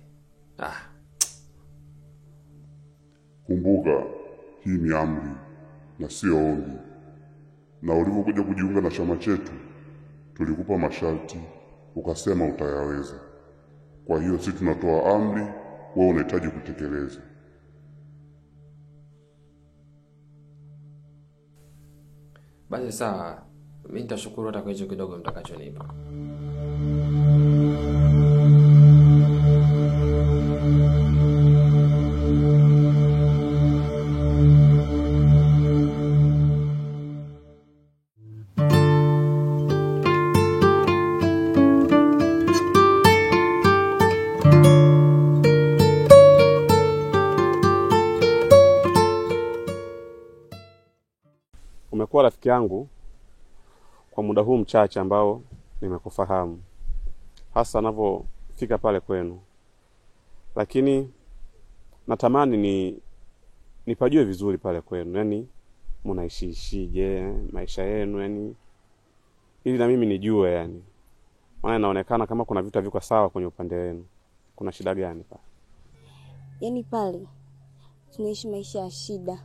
Kumbuka, hii ni amri na sio ombi. Na ulipokuja kujiunga na chama chetu, tulikupa masharti, ukasema utayaweza. Kwa hiyo sisi tunatoa amri, wewe unahitaji kutekeleza. Basi sawa, mimi nitashukuru hata kwa hicho kidogo mtakachonipa. Umekuwa rafiki yangu kwa muda huu mchache ambao nimekufahamu, hasa ninapofika pale kwenu. Lakini natamani nipajue vizuri pale kwenu, yani mnaishishije maisha yenu, yani ili na mimi nijue yani. Maana inaonekana kama kuna vitu viko sawa kwenye upande wenu. Kuna shida gani pale? Yaani pale tunaishi maisha ya shida.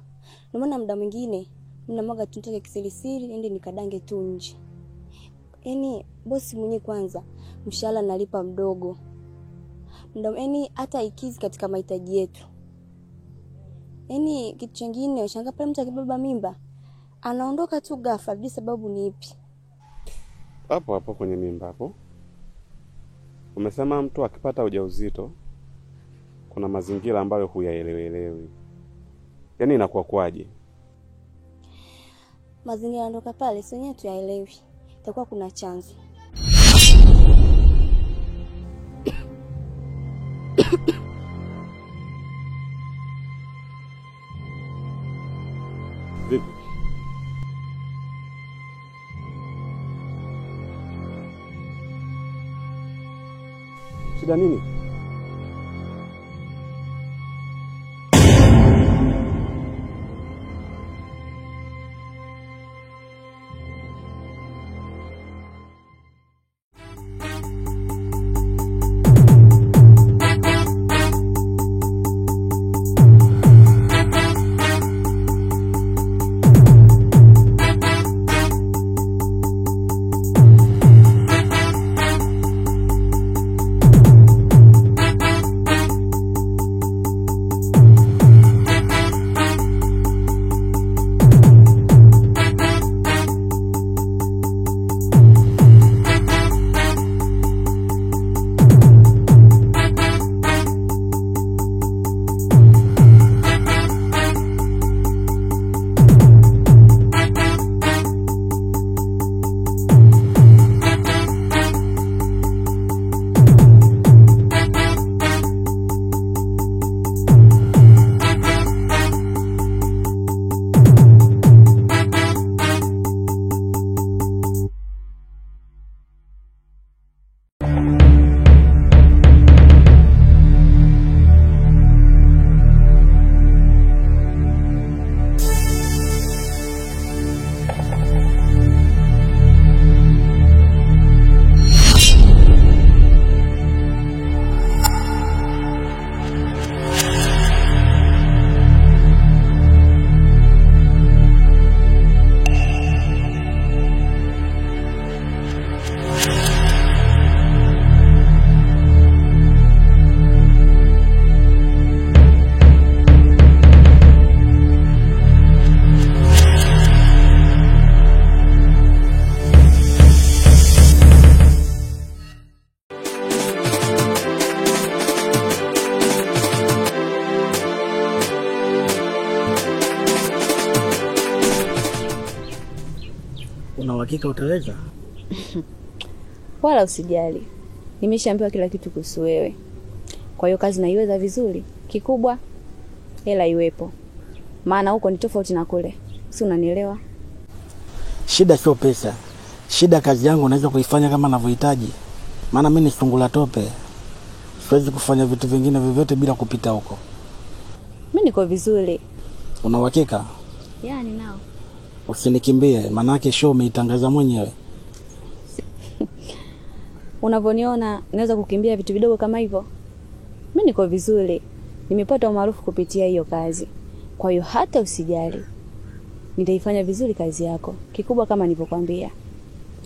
Ndio maana muda mwingine mnamwaga tunataka kisirisiri ende nikadange tu nje. Yaani bosi mwenyewe kwanza mshahara nalipa mdogo. Ndio yaani hata ikizi katika mahitaji yetu. Yaani kitu kingine ushangaa pale mtu akibeba mimba anaondoka tu ghafla bila sababu ni ipi? Hapo hapo kwenye mimba hapo. Umesema mtu akipata ujauzito kuna mazingira ambayo huyaelewi. Yaani inakuwa kwaje? Mazingira ndoka pale sio yenyewe tuyaelewi. Itakuwa kuna chanzo. Vipi? Shida nini? uhakika utaweza? Wala usijali. Nimeshaambiwa kila kitu kuhusu wewe. Kwa hiyo kazi naiweza vizuri. Kikubwa hela iwepo. Maana huko ni tofauti na kule. Si unanielewa? Shida sio pesa. Shida kazi yangu naweza kuifanya kama ninavyohitaji. Maana mimi ni sungula tope. Siwezi kufanya vitu vingine vyovyote bila kupita huko. Mimi niko vizuri. Una uhakika? Yaani nao. Usinikimbie, manake show umeitangaza mwenyewe. Unavoniona naweza kukimbia vitu vidogo kama hivyo. Mimi niko vizuri. Nimepata umaarufu kupitia hiyo kazi. Kwa hiyo hata usijali. Nitaifanya vizuri kazi yako. Kikubwa kama nilivyokuambia.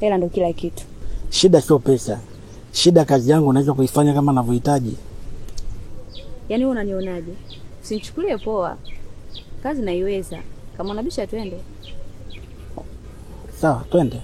Hela ndo kila kitu. Shida sio pesa. Shida kazi yangu naweza kuifanya kama ninavyohitaji. Yaani wewe unanionaje? Usinichukulie poa. Kazi naiweza. Kama unabisha twende. Sawa, twende.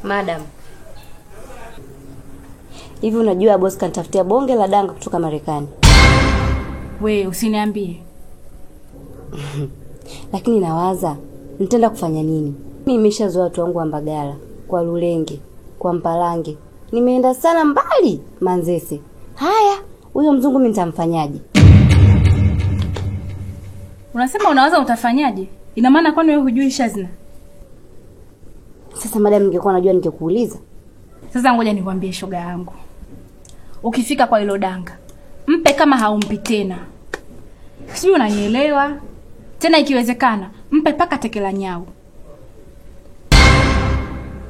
Madam. Hivi unajua boss kanitafutia bonge la danga kutoka Marekani? We usiniambie. Lakini nawaza nitaenda kufanya nini? Mimi nimeshazoea watu wangu wa Mbagala, kwa Lulenge, kwa Mpalange. Nimeenda sana mbali, Manzese. Haya, huyo mzungu mimi nitamfanyaje? Unasema unawaza utafanyaje? Ina maana kwani wewe hujui Shazna? Sasa madam, ningekuwa najua ningekuuliza. Sasa ngoja nikwambie shoga yangu. Ukifika kwa hilo danga, mpe kama haumpi tena. Sijui unanielewa? Tena ikiwezekana, mpe paka tekela nyau.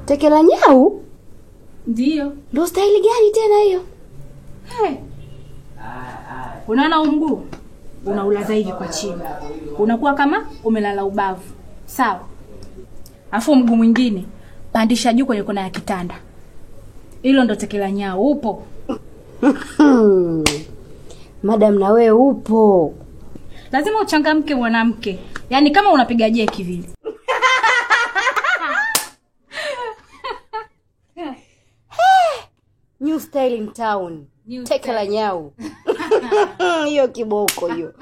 Tekela nyau? Ndio. Ndio staili gani tena hiyo? Hey. Unaona mguu? Unaulaza hivi kwa chini. Unakuwa kama umelala ubavu. Sawa? Afu mguu mwingine pandisha juu kwenye kona ya kitanda. Hilo ndo tekela nyao. Upo? Madam, na wewe upo. Lazima uchangamke mwanamke. Yaani kama unapiga jeki vile. New style in town. Tekela nyau. Hiyo kiboko hiyo.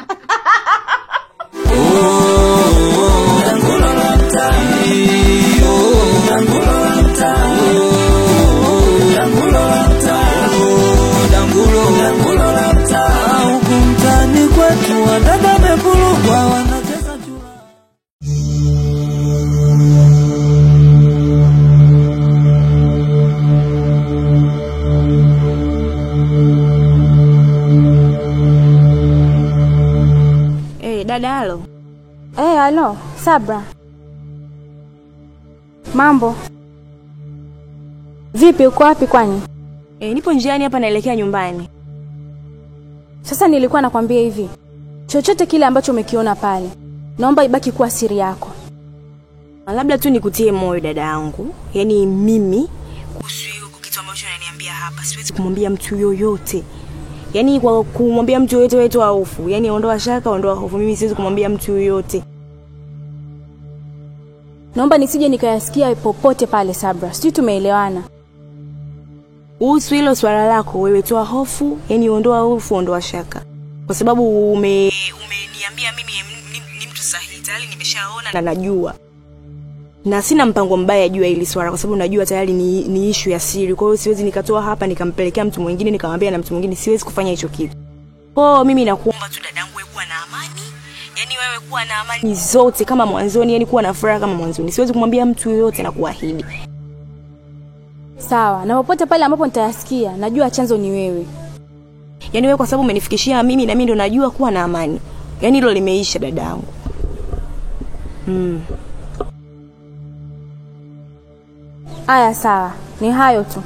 Hukumtani kwetu wadada mepulugwa wanacheza chura. Dada halo. Halo, Sabra. Mambo. Vipi, uko wapi kwani? Nipo njiani hapa naelekea nyumbani. Sasa nilikuwa nakwambia hivi. Chochote kile ambacho umekiona pale, naomba ibaki kuwa siri yako. Labda tu nikutie moyo dada yangu. Yaani mimi kuhusu hiyo kitu ambacho unaniambia hapa siwezi kumwambia mtu yoyote. Yaani kwa kumwambia mtu yoyote wetu hofu. Yaani ondoa shaka, ondoa hofu. Mimi siwezi kumwambia mtu yoyote. Naomba nisije nikayasikia popote pale, Sabra. Sisi tumeelewana. Uhusu hilo swala lako, wewe toa hofu, yani ondoa hofu, ondoa shaka. Kwa sababu umeniambia mimi ni mtu sahihi, tayari nimeshaona na najua. Na sina mpango mbaya juu ya hili swala kwa sababu najua tayari ni issue ya siri. Kwa hiyo siwezi nikatoa hapa nikampelekea mtu mwingine nikamwambia na mtu mwingine, siwezi kufanya hicho kitu. Kwa mimi nakuomba tu dadangu wewe kuwa na amani. Yaani wewe kuwa na amani zote kama mwanzoni, yani kuwa na furaha kama mwanzoni. Siwezi kumwambia mtu yoyote na kuahidi. Sawa, na popote pale ambapo nitayasikia, najua chanzo ni wewe. Yaani wewe kwa sababu umenifikishia mimi na mimi ndo najua kuwa na amani. Yaani hilo limeisha dadangu. Aya, sawa. Ni hayo tu.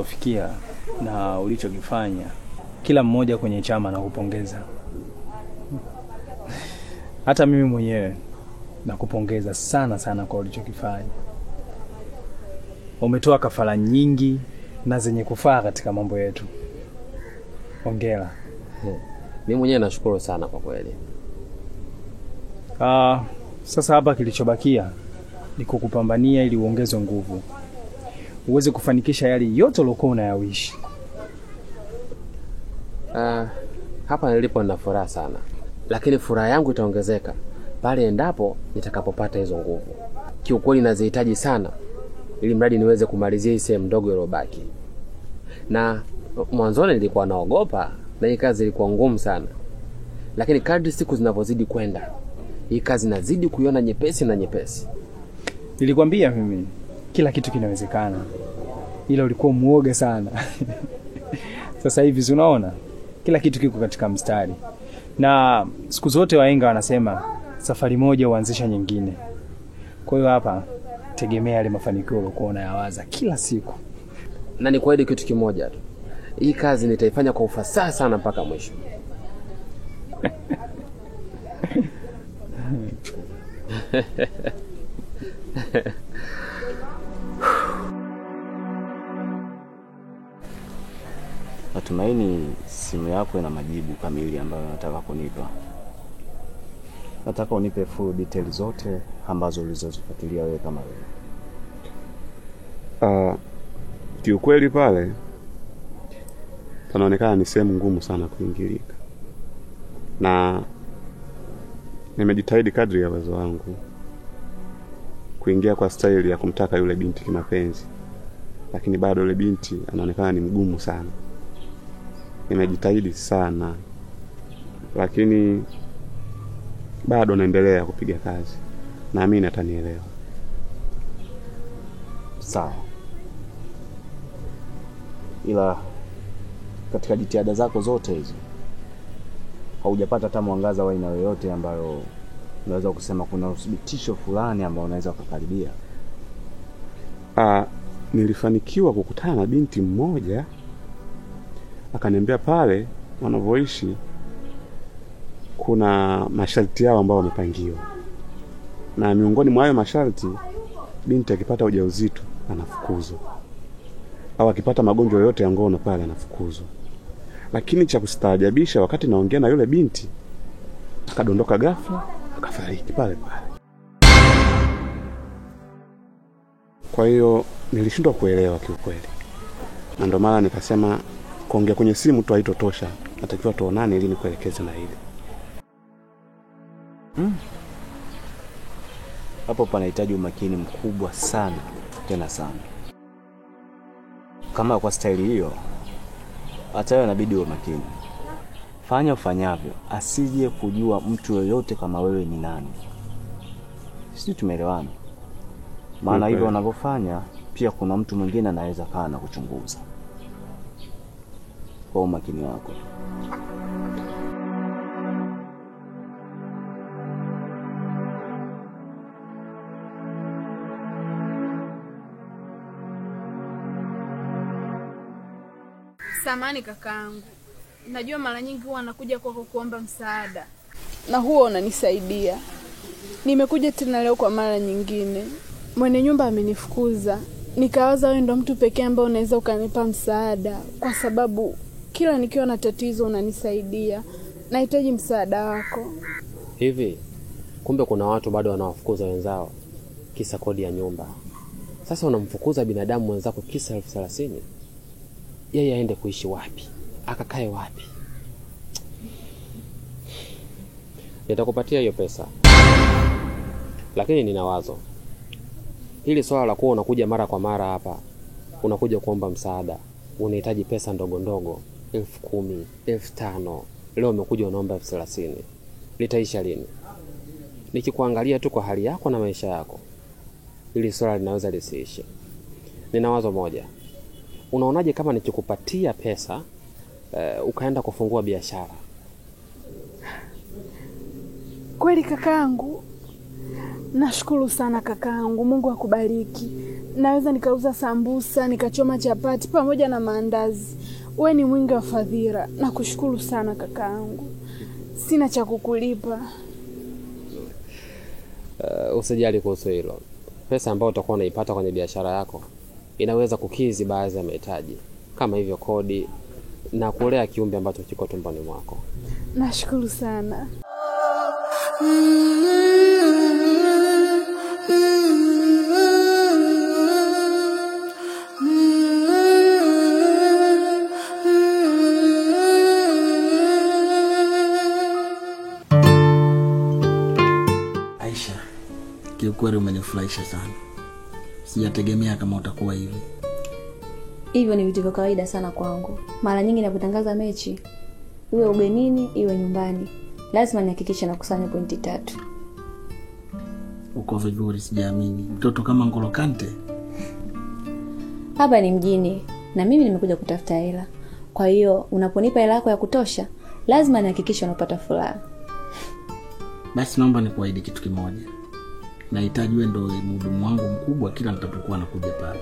ulipofikia na ulichokifanya, kila mmoja kwenye chama anakupongeza. Hata mimi mwenyewe nakupongeza sana sana kwa ulichokifanya. Umetoa kafara nyingi na zenye kufaa katika mambo yetu. Hongera. Mimi mwenyewe nashukuru sana kwa kweli. Sasa hapa kilichobakia ni kukupambania ili uongeze nguvu, uweze kufanikisha yale yote uliokuwa unayawishi. Hapa nilipo nina furaha sana, lakini furaha yangu itaongezeka pale endapo nitakapopata hizo nguvu. Kiukweli nazihitaji sana ili mradi niweze kumalizia hii sehemu ndogo iliyobaki. Na mwanzoni nilikuwa naogopa na hii kazi ilikuwa ngumu sana, lakini kadri siku zinavyozidi kwenda, hii kazi nazidi kuiona nyepesi na nyepesi. Nilikwambia mimi kila kitu kinawezekana, ila ulikuwa muoga sana. Sasa hivi unaona kila kitu kiko katika mstari, na siku zote wahenga wanasema safari moja huanzisha nyingine. Kwa hiyo hapa tegemea yale mafanikio uliokuwa unayawaza kila siku. Na ni kweli kitu kimoja tu, hii kazi nitaifanya kwa ufasaha sana mpaka mwisho. Natumaini simu yako ina majibu kamili ambayo nataka kunipa. Nataka unipe full details zote ambazo ulizozifuatilia wewe kama wewe. Kiukweli pale panaonekana ni sehemu ngumu sana kuingilika, na nimejitahidi kadri ya uwezo wangu kuingia kwa staili ya kumtaka yule binti kimapenzi, lakini bado yule binti anaonekana ni mgumu sana. Nimejitahidi sana, lakini bado naendelea kupiga kazi. Naamini atanielewa. Sawa. Ila katika jitihada zako zote hizo haujapata hata mwangaza wa aina yoyote ambayo unaweza kusema kuna uthibitisho fulani ambao unaweza kukaribia? Nilifanikiwa kukutana na binti mmoja, akaniambia pale wanavyoishi kuna masharti yao ambao wamepangiwa, na miongoni mwa hayo masharti, binti akipata ujauzito anafukuzwa, au akipata magonjwa yote ya ngono pale anafukuzwa. Lakini cha kustaajabisha, wakati naongea na yule binti akadondoka ghafla akafariki pale pale. Kwa hiyo nilishindwa kuelewa kiukweli, na ndio maana nikasema kuongea kwenye simu tu haitotosha, natakiwa tuonane ili nikuelekeze na hili. Hapo panahitaji umakini mkubwa sana, tena sana. Kama kwa staili hiyo, hata wewe inabidi uwe makini. Fanya ufanyavyo, asije kujua mtu yoyote kama wewe ni nani. Sisi tumeelewana. Maana hivyo wanavyofanya, pia kuna mtu mwingine anaweza kaa na kuchunguza. Kwa umakini wako. Samani kakaangu, najua mara nyingi huwa anakuja kwako kuomba msaada na huwa unanisaidia. Nimekuja tena leo kwa mara nyingine. Mwenye nyumba amenifukuza, nikawaza wewe ndo mtu pekee ambaye unaweza ukanipa msaada, kwa sababu kila nikiwa na tatizo unanisaidia. Nahitaji msaada wako. Hivi kumbe kuna watu bado wanawafukuza wenzao kisa kodi ya nyumba. Sasa unamfukuza binadamu mwenzako kisa 30,000? Yeye aende kuishi wapi? Akakae wapi? Nitakupatia hiyo pesa, lakini nina wazo. Hili swala la kuwa unakuja mara kwa mara hapa, unakuja kuomba msaada, unahitaji pesa ndogo ndogo, 10,000, 5,000. Leo umekuja unaomba 30,000. Litaisha lini? Nikikuangalia tu kwa hali yako na maisha yako, hili swala linaweza lisiishe. Nina wazo moja. Unaonaje kama nikikupatia pesa ukaenda kufungua biashara? Kweli kakaangu? Nashukuru sana kakaangu, Mungu akubariki. naweza nikauza sambusa, nikachoma chapati pamoja na maandazi. Wewe ni mwingi wa fadhila. Nakushukuru sana kakaangu. Sina cha kukulipa. Usijali kuhusu hilo. Pesa ambayo utakuwa unaipata kwenye biashara yako inaweza kukizi baadhi ya mahitaji kama hivyo kodi na kulea kiumbe ambacho kiko tumboni mwako. Nashukuru sana. Aisha, kiukweli umenifurahisha sana. Sijategemea kama utakuwa hivi. Hivyo ni vitu vya kawaida sana kwangu. Mara nyingi ninapotangaza mechi, iwe ugenini, iwe nyumbani, lazima nihakikishe nakusanya pointi 3. Uko vizuri, sijaamini. Mtoto kama Ngolo Kante. Hapa ni mjini na mimi nimekuja kutafuta hela. Kwa hiyo unaponipa hela yako ya kutosha, lazima nihakikishe unapata furaha. Basi naomba nikuahidi kitu kimoja. Nahitaji wewe ndio mhudumu wangu mkubwa kila nitapokuwa nakuja pale.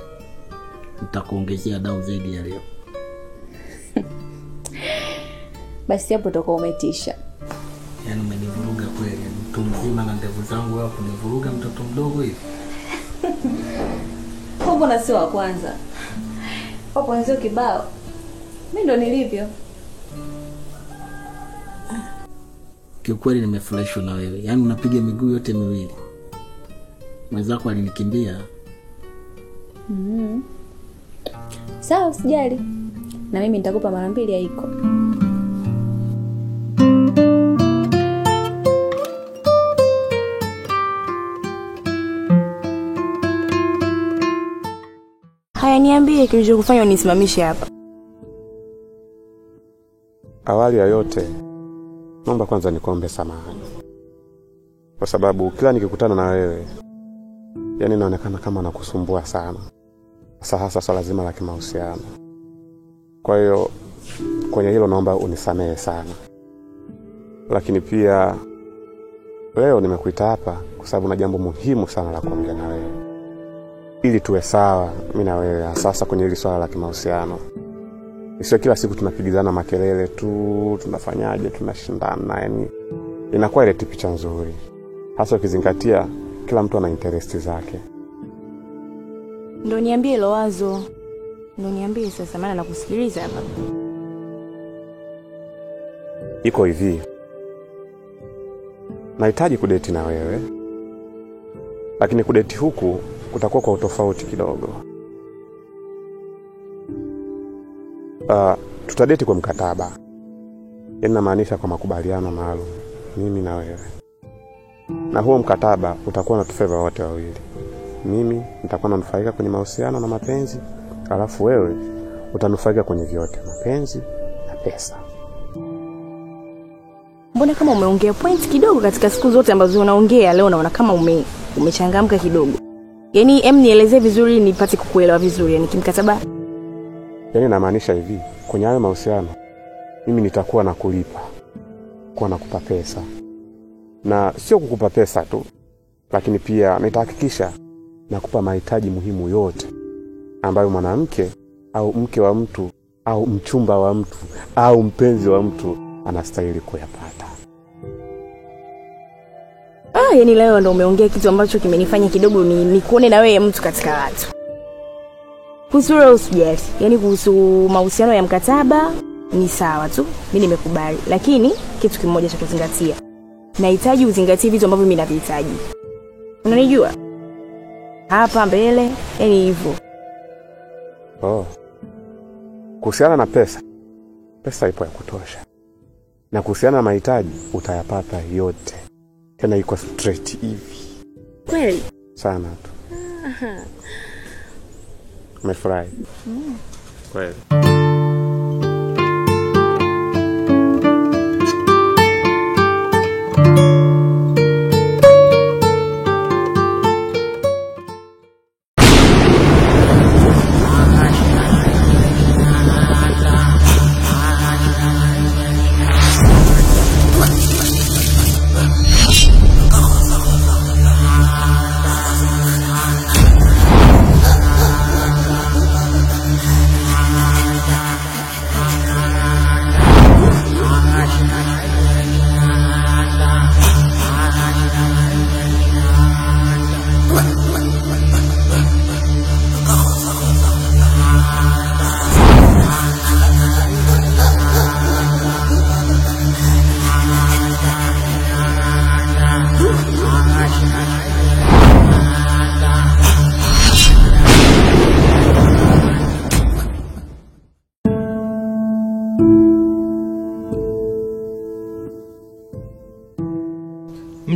Nitakuongezea dau zaidi ya leo. Basi hapo utakuwa umetisha. Yaani umenivuruga kweli. Mtu mzima na ndevu zangu wao kunivuruga mtoto mdogo hivi. Hapo na sio wa kwanza. Hapo nzio kibao. Mimi ndo nilivyo. Kiukweli nimefurahishwa na wewe. Yaani unapiga miguu yote miwili. Mwenzako alinikimbia. Sawa, usijali. Na mimi nitakupa mara 2 ya iko. Haya, niambie kilichokufanya unisimamishe hapa. Awali ya yote, naomba kwanza nikuombe samahani. Kwa sababu kila nikikutana na wewe, yani inaonekana kama nakusumbua sana. Hasa swala zima la kimahusiano. Kwa hiyo kwenye hilo naomba unisamehe sana. Lakini pia leo nimekuita hapa kwa sababu na jambo muhimu sana la kuongea na wewe. Ili tuwe sawa mimi na wewe sasa kwenye hili swala la kimahusiano. Sio kila siku tunapigizana makelele tu, tunafanyaje, tunashindana, yani inakuwa ile picha nzuri. Hasa ukizingatia kila mtu ana interest zake. Ndio niambie hilo wazo. Ndio niambie sasa, maana nakusikiliza hapa. Iko hivi. Nahitaji kudeti na wewe. Lakini kudeti huku kutakuwa kwa utofauti kidogo. Tutadeti kwa mkataba. Yaani namaanisha kwa makubaliano maalum mimi na wewe. Na huo mkataba utakuwa na tufeva wote wawili. Mimi nitakuwa nanufaika kwenye mahusiano na mapenzi, alafu wewe utanufaika kwenye vyote, mapenzi na pesa. Mbona kama umeongea point kidogo katika siku zote ambazo unaongea, leo naona kama umechangamka kidogo. Yaani nielezee vizuri nipate kukuelewa vizuri, yani kimkataba. Yaani namaanisha hivi, kwenye hayo mahusiano mimi nitakuwa nakulipa, kwa nakupa pesa. Na sio kukupa pesa tu, lakini pia nitahakikisha nakupa mahitaji muhimu yote ambayo mwanamke au mke wa mtu au mchumba wa mtu au mpenzi wa mtu anastahili kuyapata. Yani leo ndo umeongea kitu ambacho kimenifanya kidogo nikuone na wewe mtu katika watu. Kuhusu usijali, yani kuhusu mahusiano ya mkataba ni sawa tu, mimi nimekubali. Lakini kitu kimoja cha kuzingatia. Nahitaji uzingatie vitu ambavyo mimi navihitaji. Unanijua? Hapa mbele, yani hivyo. Kuhusiana na pesa, pesa ipo ya kutosha. Na kuhusiana na mahitaji utayapata yote. Tena iko straight hivi. Kweli? Sana tu. Umefurahi? Kweli.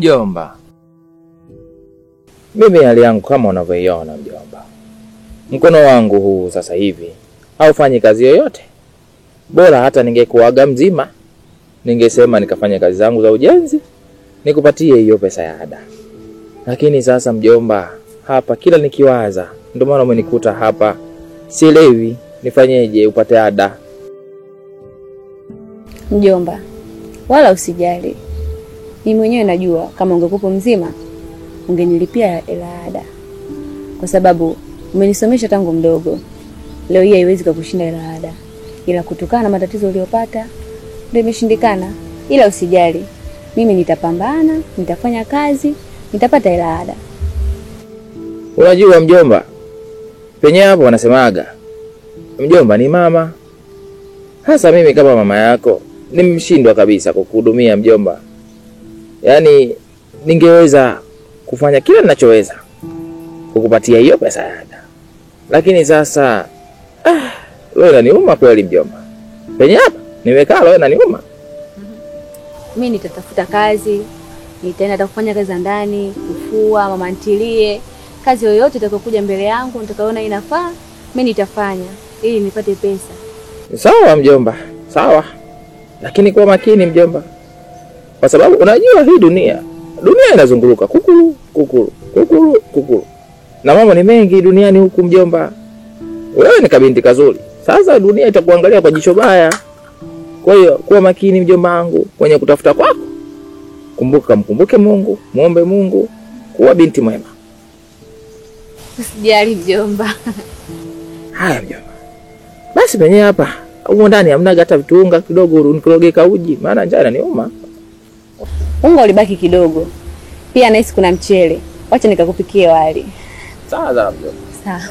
Mjomba, mimi hali yangu kama unavyoiona mjomba. Mkono wangu huu sasa hivi haufanyi kazi yoyote. Bora hata ningekuaga mzima, ningesema nikafanya kazi zangu za ujenzi, nikupatie hiyo pesa ya ada. Lakini sasa mjomba, hapa kila nikiwaza, ndio maana umenikuta hapa. Sielewi nifanyeje upate ada. Mjomba, wala usijali. Mimi mwenyewe najua kama ungekuwa mzima ungenilipia hela ada. Kwa sababu umenisomesha tangu mdogo. Leo hii haiwezi kukushinda hela ada. Ila kutokana na matatizo uliyopata ndio imeshindikana. Ila usijali. Mimi nitapambana, nitafanya kazi, nitapata hela ada. Unajua mjomba, penye hapo wanasemaga mjomba ni mama. Hasa mimi kama mama yako nimeshindwa kabisa kukuhudumia mjomba. Yaani ningeweza kufanya kila ninachoweza kukupatia hiyo pesa ya ada. Lakini sasa wewe unaniuma kweli mjomba. Penye hapa nimekaa wewe unaniuma. Mimi nitatafuta kazi, nitaenda hata kufanya kazi za ndani, kufua, mama ntilie, kazi yoyote itakayokuja mbele yangu nitakayoona inafaa, mimi nitafanya ili nipate pesa. Sawa mjomba, sawa. Lakini kwa makini mjomba. Kwa sababu unajua hii dunia inazunguruka kukuru kukuru kukuru kukuru. Na mambo ni mengi duniani huku mjomba. Wewe ni kabinti kazuri. Sasa dunia itakuangalia kwa jicho baya. Kwa hiyo kuwa makini mjomba wangu kwenye kutafuta kwako. Mkumbuke Mungu, muombe Mungu, kuwa binti mwema. Usijali mjomba. Haya mjomba. Basi penye hapa huko ndani hamna hata vitunga kidogo nikurogeka uji, maana njaa inaniuma. Unga ulibaki kidogo. Pia nahisi kuna mchele. Wacha nikakupikie wali. Sawa mjomba. Sawa.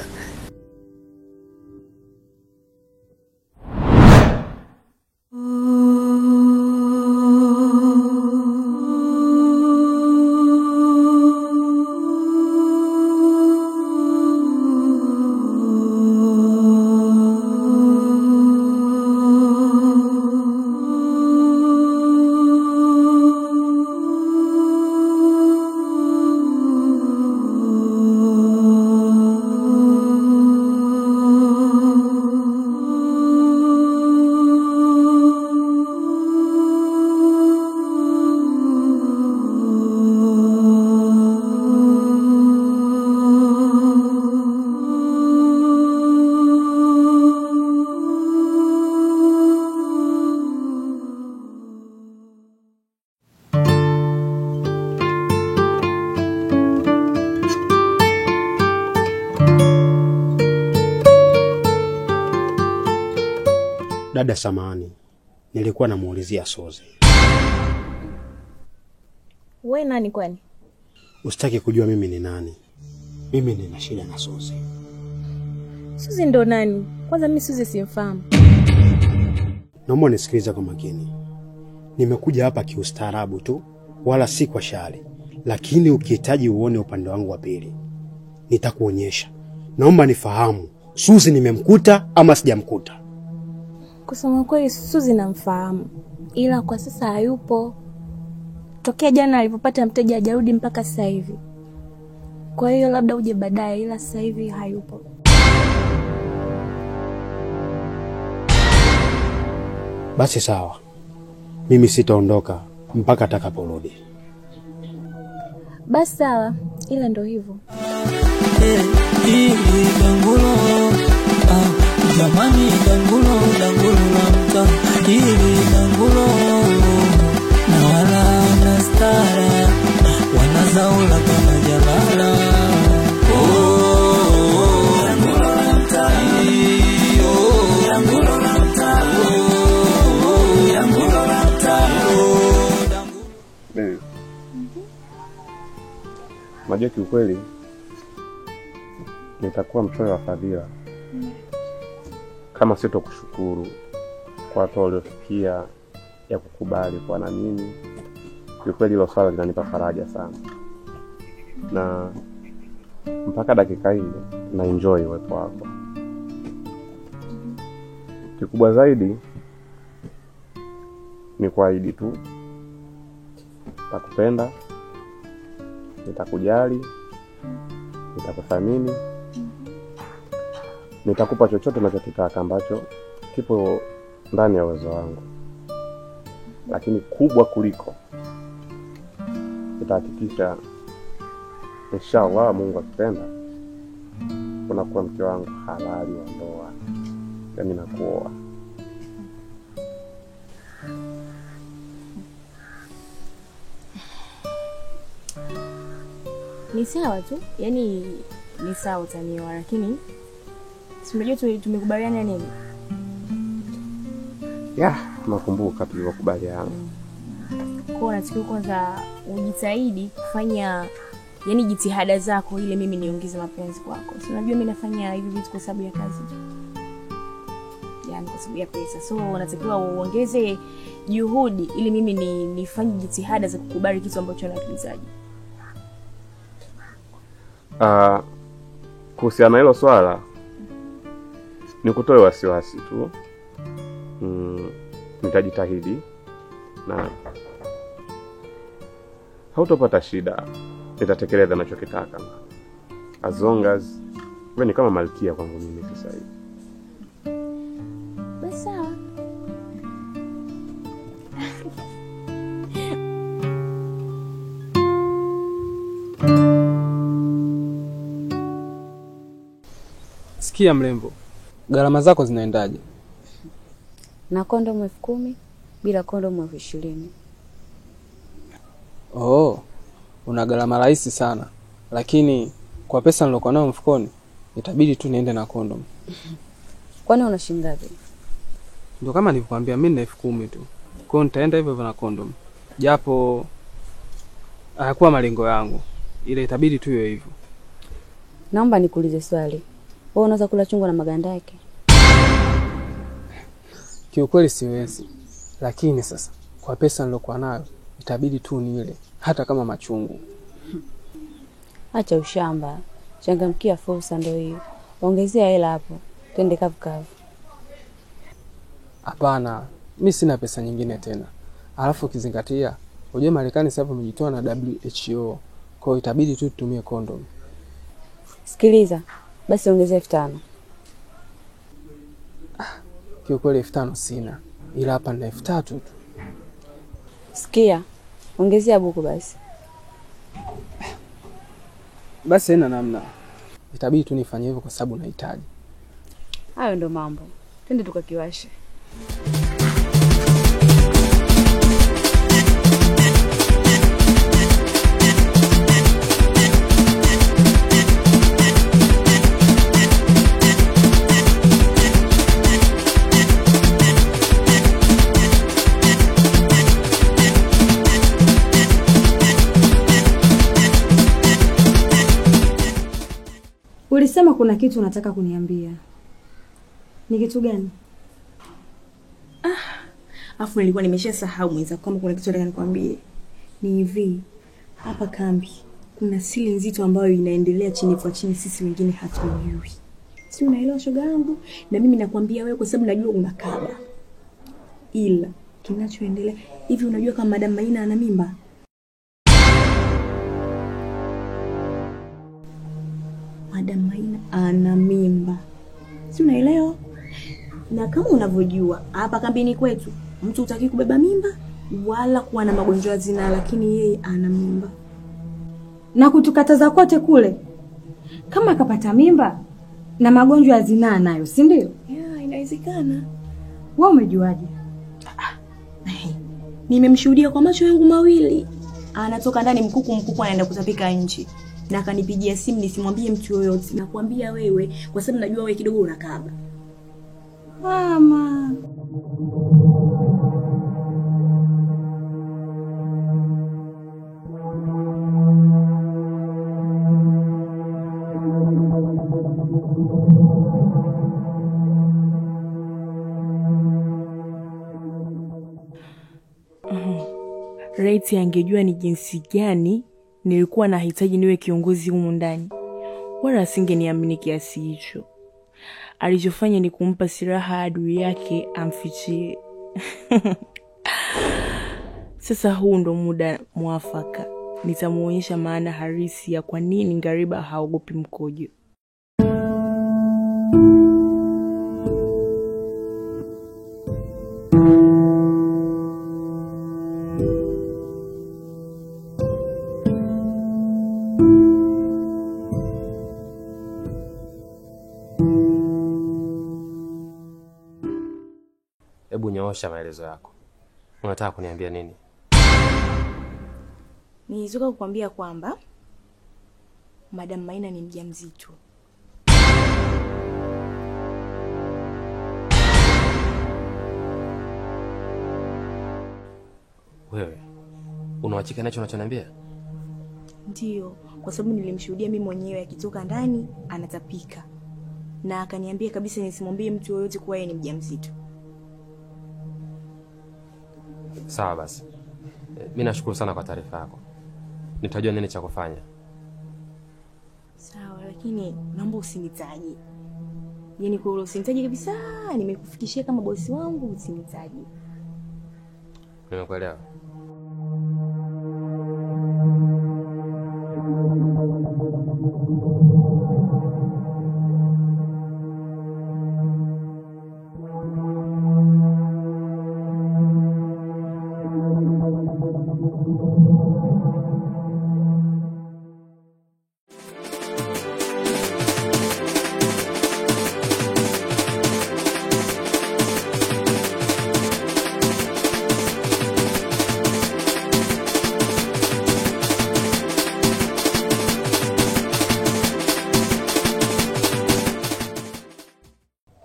Dada samani, nilikuwa namuulizia Suzi. Wewe nani kwani? Usitaki kujua mimi ni nani. Mimi nina shida na Suzi. Suzi ndo nani? Kwanza mimi Suzi simfahamu. Naomba nisikilize kwa makini. Nimekuja hapa kiustaarabu tu, wala si kwa shari. Lakini ukihitaji uone upande wangu wa pili, nitakuonyesha. Naomba nifahamu, Suzi nimemkuta ama sijamkuta? Kusema kweli Suzi namfahamu, ila kwa sasa hayupo. Tokea jana alipopata mteja hajarudi mpaka sasa hivi. Kwa hiyo labda uje baadaye, ila sasa hivi hayupo. Basi sawa. Mimi sitaondoka mpaka atakaporudi. Basi sawa, ila ndo hivyo. Dangulo, jamani dangulo la mta. Dangulo na wala na stara, wanazaula kama jalala. Dangulo la mta. Dangulo la mta. Dangulo la mta. Unajua kiukweli nitakuwa mchoyo wa fadhila kama sitokushukuru kwa hatua uliofikia ya kukubali kwa na mimi. Kiukweli hilo swala linanipa faraja sana, na mpaka dakika hii na enjoy uwepo wako. Kikubwa zaidi ni kuahidi tu nakupenda nitakujali, nitakuthamini, nitakupa chochote unachotaka ambacho kipo ndani ya uwezo wangu. Lakini kubwa kuliko, nitahakikisha inshallah Mungu akipenda unakuwa mke wangu halali wa ndoa. Yaani nakuoa. Ni sawa tu, yani ni sawa utanioa, lakini si unajua tumekubaliana nini? Nakumbuka tulivyokubaliana. Kwa natakiwa kwanza ujitahidi kufanya yani jitihada zako ile mimi niongeze mapenzi kwako. Si unajua mimi nafanya hivi vitu kwa sababu ya kazi. Yani kwa sababu ya pesa. So unatakiwa uongeze juhudi ili mimi nifanye jitihada za kukubali kitu ambacho nakihitaji. Kuhusiana na hilo swala nikutoe wasiwasi tu. Nitajitahidi na hautopata shida. Nitatekeleza ninachokitaka. As long as wewe ni kama malkia kwangu mimi sasa hivi. Basi sawa. Sikia mrembo, gharama zako zinaendaje? Na kondomu 10,000 bila kondomu 20,000. Una gharama rahisi sana. Lakini kwa pesa nilokuwa nayo mfukoni, itabidi tu niende na kondomu. Kwani una shilingi ngapi? Ndio kama nilivyokuambia mimi na 10,000 tu. Kwa hiyo nitaenda hivyo na kondomu. Japo hayakuwa malengo yangu. Ile itabidi tu iwe hivyo. Naomba nikuulize swali. Wewe unaweza kula chungwa na maganda yake? Kiukweli siwezi. Lakini sasa kwa pesa nilokuwa nayo itabidi tu nile hata kama machungu. Acha ushamba. Changamkia fursa ndio hiyo. Ongezea hela hapo. Twende kavu. Hapana, mimi sina pesa nyingine tena. Alafu ukizingatia, unajua Marekani sasa wamejitoa na WHO. Kwa hiyo itabidi tu tutumie kondom. Sikiliza, basi ongezea 5,000. Kiukweli 5,000 sina. Ila hapa na 3,000 tu. Sikia, ongezea buku basi. Basi haina namna. Itabidi tu nifanye hivyo kwa sababu nahitaji. Hayo ndo mambo. Twende tukakiwashe. Ulisema kuna kitu unataka kuniambia. Ni kitu gani? Afu nilikuwa nimeshasahau mwenza kama kuna kitu nataka nikwambie. Ni hivi. Hapa kambi kuna siri nzito ambayo inaendelea chini kwa chini, sisi wengine hatujui. Si unaelewa shoga yangu? Na mimi nakwambia wewe kwa sababu najua unakaba. Ila kinachoendelea hivi, unajua kama Madam Maina ana mimba? Madam Maina ana mimba. Si unaelewa? Na kama unavyojua hapa kambini kwetu mtu hutaki kubeba mimba wala kuwa na magonjwa ya zinaa, lakini yeye ana mimba. Na kutukataza kote kule. Kama akapata mimba na magonjwa ya zinaa nayo, si ndio? Inawezekana. Wewe umejuaje? Nimemshuhudia kwa macho yangu mawili. Anatoka ndani mkuku anaenda kutapika nje. Na akanipigia simu nisimwambie mtu yoyote. Nakwambia wewe kwa sababu najua wewe kidogo unakaba. Mama. Reti angejua ni jinsi gani nilikuwa nahitaji niwe kiongozi humu ndani, wala asingeniamini kiasi hicho. Alichofanya ni kumpa silaha adui yake amfichie. Sasa huu ndo muda mwafaka. nitamuonyesha maana halisi ya kwa nini ngariba haogopi mkojo. Hebu nyoosha maelezo yako. Unataka kuniambia nini? Nilizoka kukwambia kwamba Madam Maina ni mjamzito. Wewe unawachika nacho unachoniambia? Ndio, kwa sababu nilimshuhudia mimi mwenyewe akitoka ndani anatapika. Na akaniambia kabisa nisimwambie mtu yoyote kuwa yeye ni mjamzito. Sawa basi. Mimi nashukuru sana kwa taarifa yako. Nitajua nini cha kufanya. Sawa, lakini naomba usinitaje. Yaani kwa ule usinitaje kabisa, nimekufikishia kama bosi wangu, usinitaje. Nimekuelewa.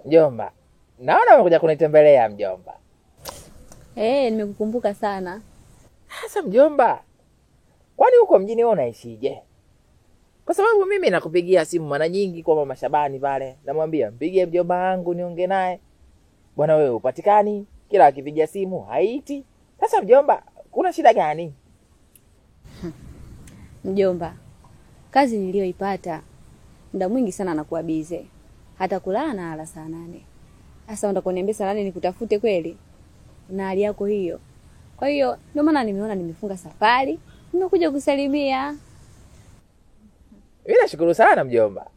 Mjomba, naona umekuja kunitembelea mjomba. Nimekukumbuka sana. Sasa mjomba, kwani huko mjini wewe unaishije? Kwa sababu mimi nakupigia simu mara nyingi kwa Mama Shabani pale, namwambia mpigie mjomba wangu niongee naye. Bwana wewe upatikani, kila akipigia simu haiti. Sasa mjomba, kuna shida gani? Mjomba, kazi niliyoipata muda mwingi sana nakuwa bize. Hata kulala na ala saa 8. Sasa unataka kuniambia saa 8 nikutafute kweli? Na hali yako hiyo. Kwa hiyo ndio maana nimeona nimefunga safari, nimekuja kusalimia. Mimi nashukuru sana mjomba.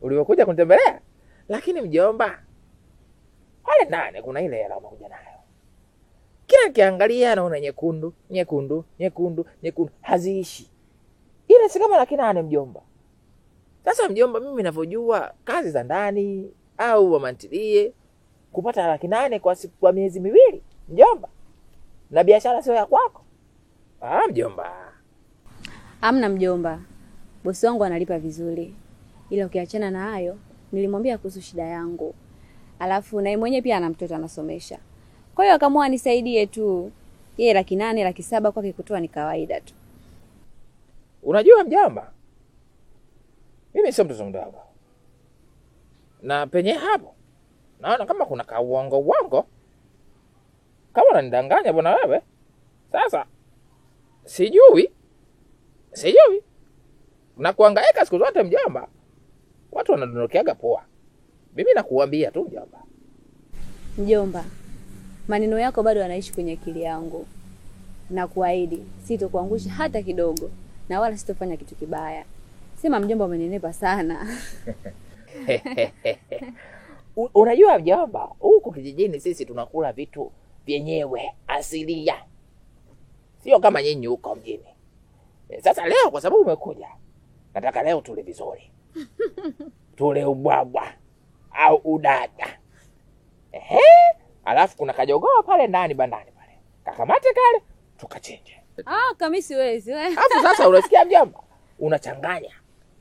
Ulivyokuja kunitembelea. Lakini mjomba, wale nane kuna ile hela umekuja nayo. Kila nikiangalia naona nyekundu, nyekundu, nyekundu, nyekundu haziishi. Ile si kama laki 8 mjomba. Sasa mjomba, mimi ninavyojua kazi za ndani au wamantilie kupata laki 8 kwa miezi 2 mjomba. Na biashara sio ya kwako. Mjomba. Amna mjomba. Bosi wangu analipa vizuri. Ila ukiachana na hayo, nilimwambia kuhusu shida yangu. Alafu na yeye mwenyewe pia ana mtoto anasomesha. Kwa hiyo akaamua nisaidie tu. Yeye laki 8, laki 7 kwake kutoa ni kawaida tu. Unajua mjomba? Mimi sio mtoto mdogo. Na penye hapo naona kama kuna kauongo. Kama unanidanganya bwana wewe. Sasa sijui. Na kuhangaika siku zote mjomba. Watu wanadondokeaga poa. Mimi nakuambia tu mjomba. Mjomba, maneno yako bado yanaishi kwenye akili yangu. Na kuahidi sitokuangusha hata kidogo na wala sitofanya kitu kibaya. Sema mjomba, umenenepa sana. Unajua mjomba, huko kijijini sisi tunakula vitu vyenyewe asilia. Sio kama nyinyi huko mjini. Sasa leo kwa sababu umekuja, nataka leo tule vizuri. Tule ubwabwa au udada. Alafu kuna kajogoo pale ndani bandani pale. Kakamate kale tukachinje. Kama siwezi wewe. Alafu sasa unasikia mjomba? Unachanganya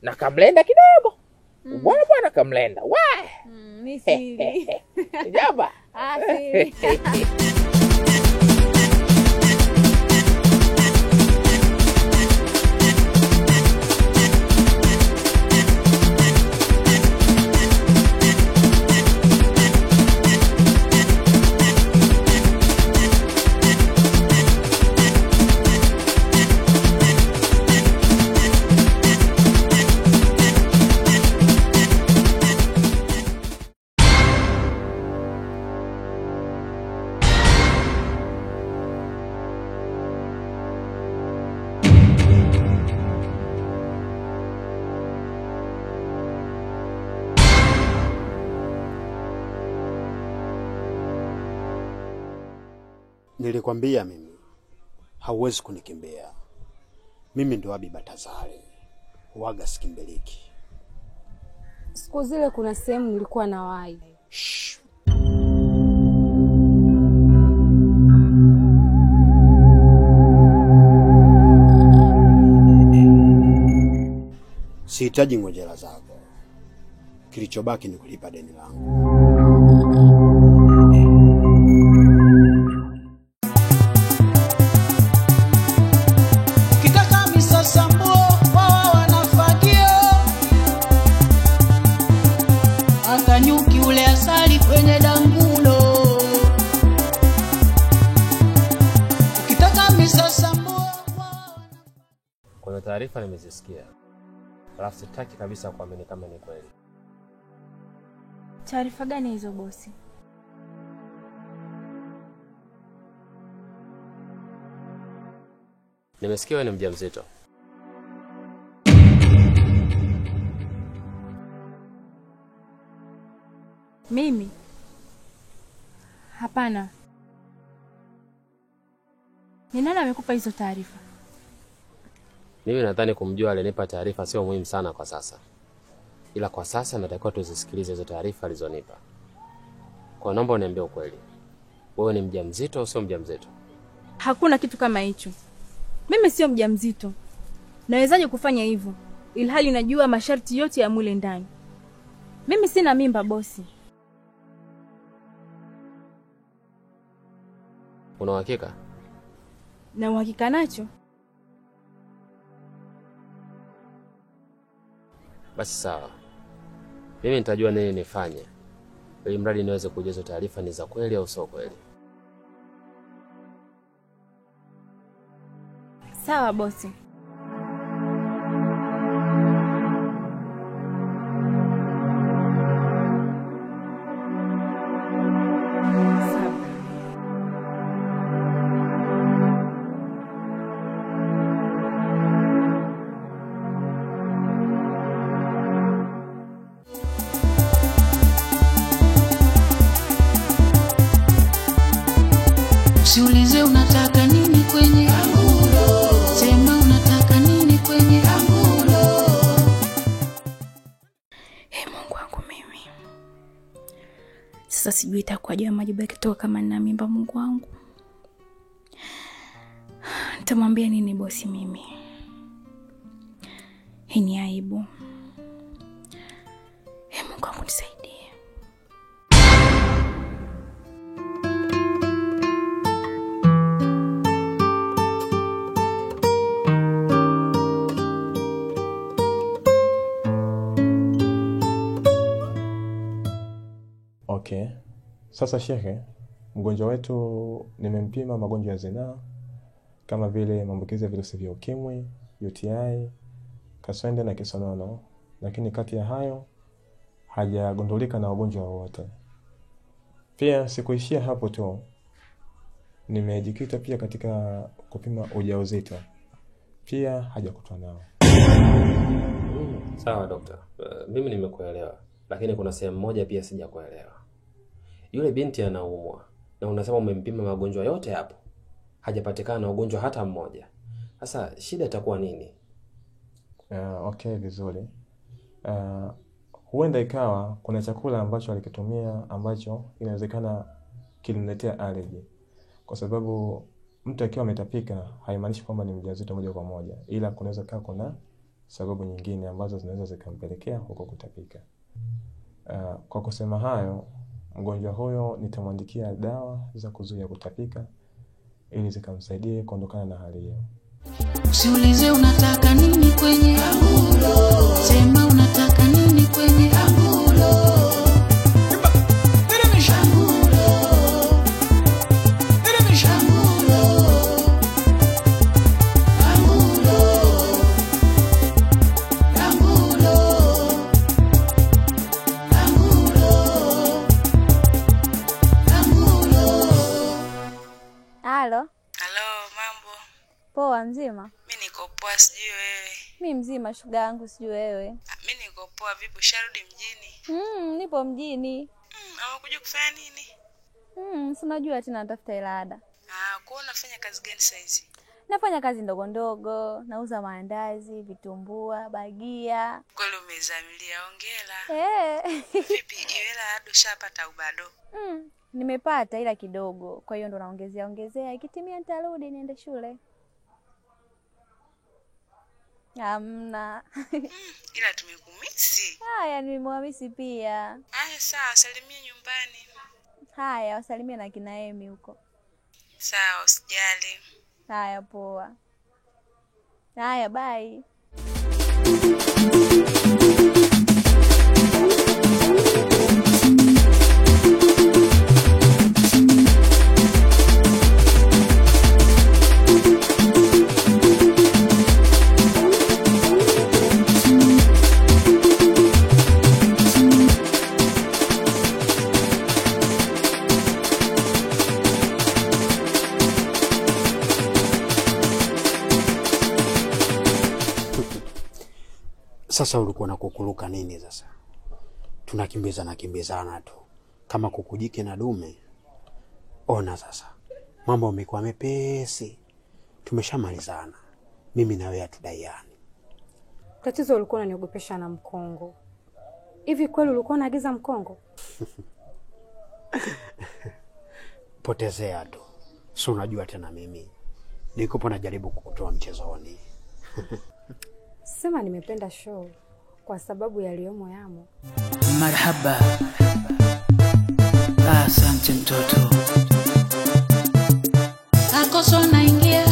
na kamlenda kidogo. Ubwabwa na kamlenda. Mimi sili. Mjomba. Sili. Nilikwambia mimi hauwezi kunikimbia. Mimi ndo Abi Batazari. Waga sikimbiliki. Siku zile kuna sehemu nilikuwa na wahi. Sihitaji ngojera zako. Kilichobaki ni kulipa deni langu. Kitaka misasambuo wao wanafagio, akanyuki ule asali kwenye dangulo. Ukitaka misasambuo Kuna taarifa nimezisikia. Alafu sitaki kabisa kuamini kama ni kweli. Taarifa gani hizo bosi? Nimesikia wewe ni mjamzito. Mimi? Hapana. Ni nani amekupa hizo taarifa? Mimi nadhani kumjua alinipa taarifa sio muhimu sana kwa sasa. Ila kwa sasa natakiwa tuzisikilize hizo taarifa alizonipa. Kwa naomba uniambie ukweli. Wewe ni mjamzito au sio mjamzito? Hakuna kitu kama hicho. Mimi sio mjamzito. Nawezaje kufanya hivyo ilhali najua masharti yote ya mule ndani? Mimi sina mimba bosi. Una uhakika? Na uhakika nacho? Basi sawa. Mimi nitajua nini nifanye ili mradi niweze kujaza taarifa ni za kweli au sio kweli. Sawa bosi. Usiulize unataka nini kwenye angulo, sema unataka nini kwenye angulo. Mungu wangu mimi. Sasa sijui itakuwaje majibu yakitoka kama nina mimba Mungu wangu. Nitamwambia nini bosi mimi? Hii ni aibu. Mungu wangu nisaidie. Okay. Sasa shehe, mgonjwa wetu nimempima magonjwa ya zinaa kama vile maambukizi ya virusi vya ukimwi, UTI, kaswende na kisonono, lakini kati ya hayo hajagundulika na ugonjwa wowote. Pia sikuishia hapo tu. Nimejikita pia katika kupima ujauzito. Pia hajakutwa nao. Sawa dokta. Mimi nimekuelewa, lakini kuna sehemu moja pia sijakuelewa. Yule binti anaumwa na unasema umempima magonjwa yote hapo. Hajapatikana na ugonjwa hata mmoja. Sasa shida itakuwa nini? Okay, vizuri. Huenda ikawa kuna chakula ambacho alikitumia ambacho inawezekana kilimletea allergy. Kwa sababu mtu akiwa ametapika haimaanishi kwamba ni mjamzito moja kwa moja, ila kunaweza kuwa kuna sababu nyingine ambazo zinaweza zikampelekea huko kutapika. Kwa kusema hayo, mgonjwa huyo nitamwandikia dawa za kuzuia kutapika ili zikamsaidie kuondokana na hali hiyo. Usiulize unataka nini kwenye angulo, sema unataka nini kwenye angulo. Poa mzima? Mimi niko poa, sijui wewe. Mimi mzima shuga yangu, sijui wewe. Mimi niko poa, vipi usharudi mjini? Nipo mjini. Amekuja kufanya nini? Si unajua tena natafuta hela ada. Kwa hiyo unafanya kazi gani saizi? Nafanya kazi ndogo ndogo, nauza maandazi, vitumbua, bagia. Kweli umezamilia, hongera. Vipi, hela bado ushapata au bado? Nimepata ila kidogo. Kwa hiyo ndo naongezea. Ikitimia nitarudi niende shule. Hamna. Ila tumekumisi. Haya, nimewamisi pia. Haya sawa, salimia nyumbani. Haya, wasalimia na kina Emi huko. Sawa, usijali. Haya, poa. Haya, bye. Sasa ulikuwa na kukuruka nini sasa? Tunakimbizana tu. Kama kukujike na dume. Ona sasa. Mambo yamekuwa mepesi. Tumeshamalizana. Mimi na wewe hatudaiani. Tatizo ulikuwa unaniogopesha na mkongo. Hivi kweli ulikuwa unaagiza mkongo? Potezea tu. Si unajua tena mimi. Nilikuwa najaribu kukutoa mchezoni. Sema nimependa show kwa sababu yaliyomo yamo. Marhaba. Asante mtoto. Akoso naingia,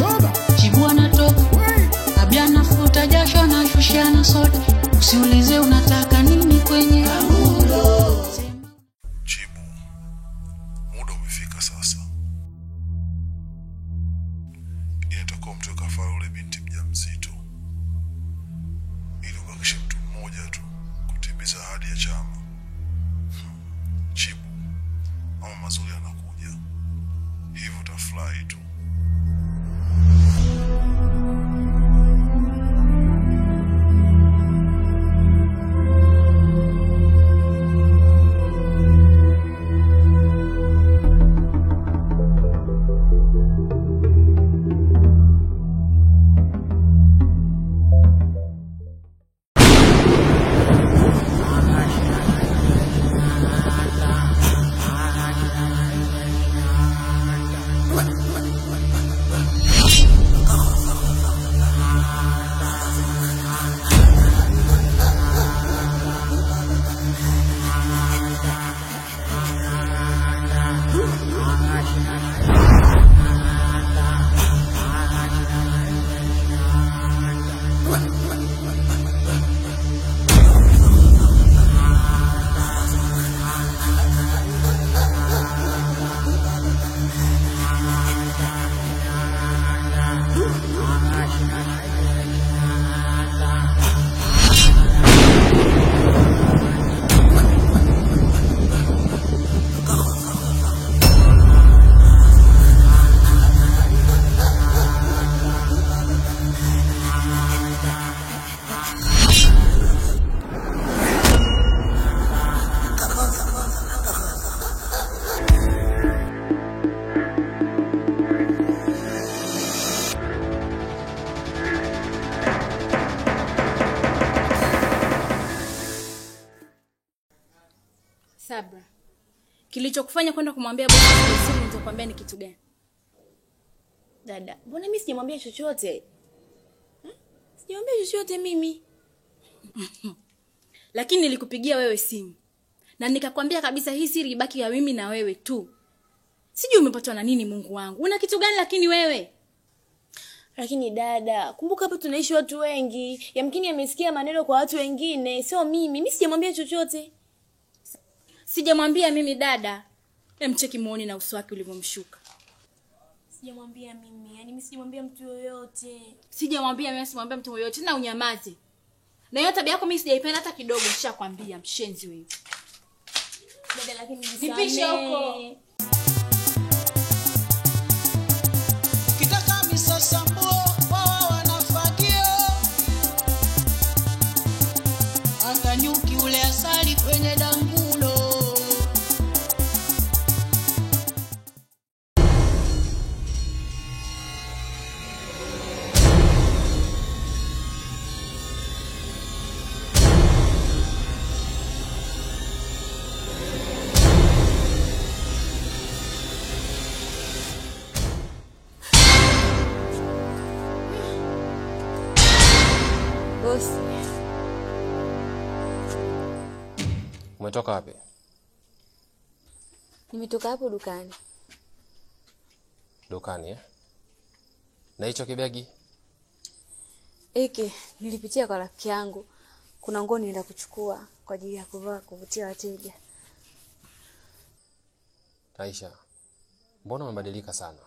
chibua na toka. Abia nafuta jasho na shushia na soda. Usiulize unataka nini kwenye Amuro. Chibu, muda umefika sasa. Inatakiwa mtu kafara ule binti mjamzito. Ili ubakishe mtu mmoja tu kutimiza ahadi ya chama. Chibu, ama mazuri yanakuja. Hivyo utafurahi tu. Sabra. Kilichokufanya kwenda kumwambia bosi simu nitakwambia ni kitu gani? Dada, mbona mimi sijamwambia chochote? Sijamwambia chochote mimi. Lakini nilikupigia wewe simu. Na nikakwambia kabisa hii siri ibaki ya mimi na wewe tu. Sijui umepatwa na nini Mungu wangu. Una kitu gani lakini wewe? Lakini dada, kumbuka hapa tunaishi watu wengi. Yamkini amesikia maneno kwa watu wengine, sio mimi. Mimi sijamwambia chochote. Sijamwambia mimi dada. Mcheki muone na uso wake ulivyomshuka. Sijamwambia mimi. Yaani mimi sijamwambia mtu yoyote. Sijamwambia mimi, simwambia mtu yoyote na unyamaze. Na hiyo tabia yako mimi sijaipenda hata kidogo, nishakwambia mshenzi wewe. Dada lakini nipishe huko. Kitaka misasambuo wao wanafagio. Anganyuki ule asali kwenye dangulo. bosi. Umetoka wapi? Nimetoka hapo dukani. Dukani eh? Na hicho kibegi? Hiki nilipitia kwa rafiki yangu. Kuna nguo nilienda kuchukua kwa ajili ya kuvaa kuvutia wateja. Aisha, mbona umebadilika sana?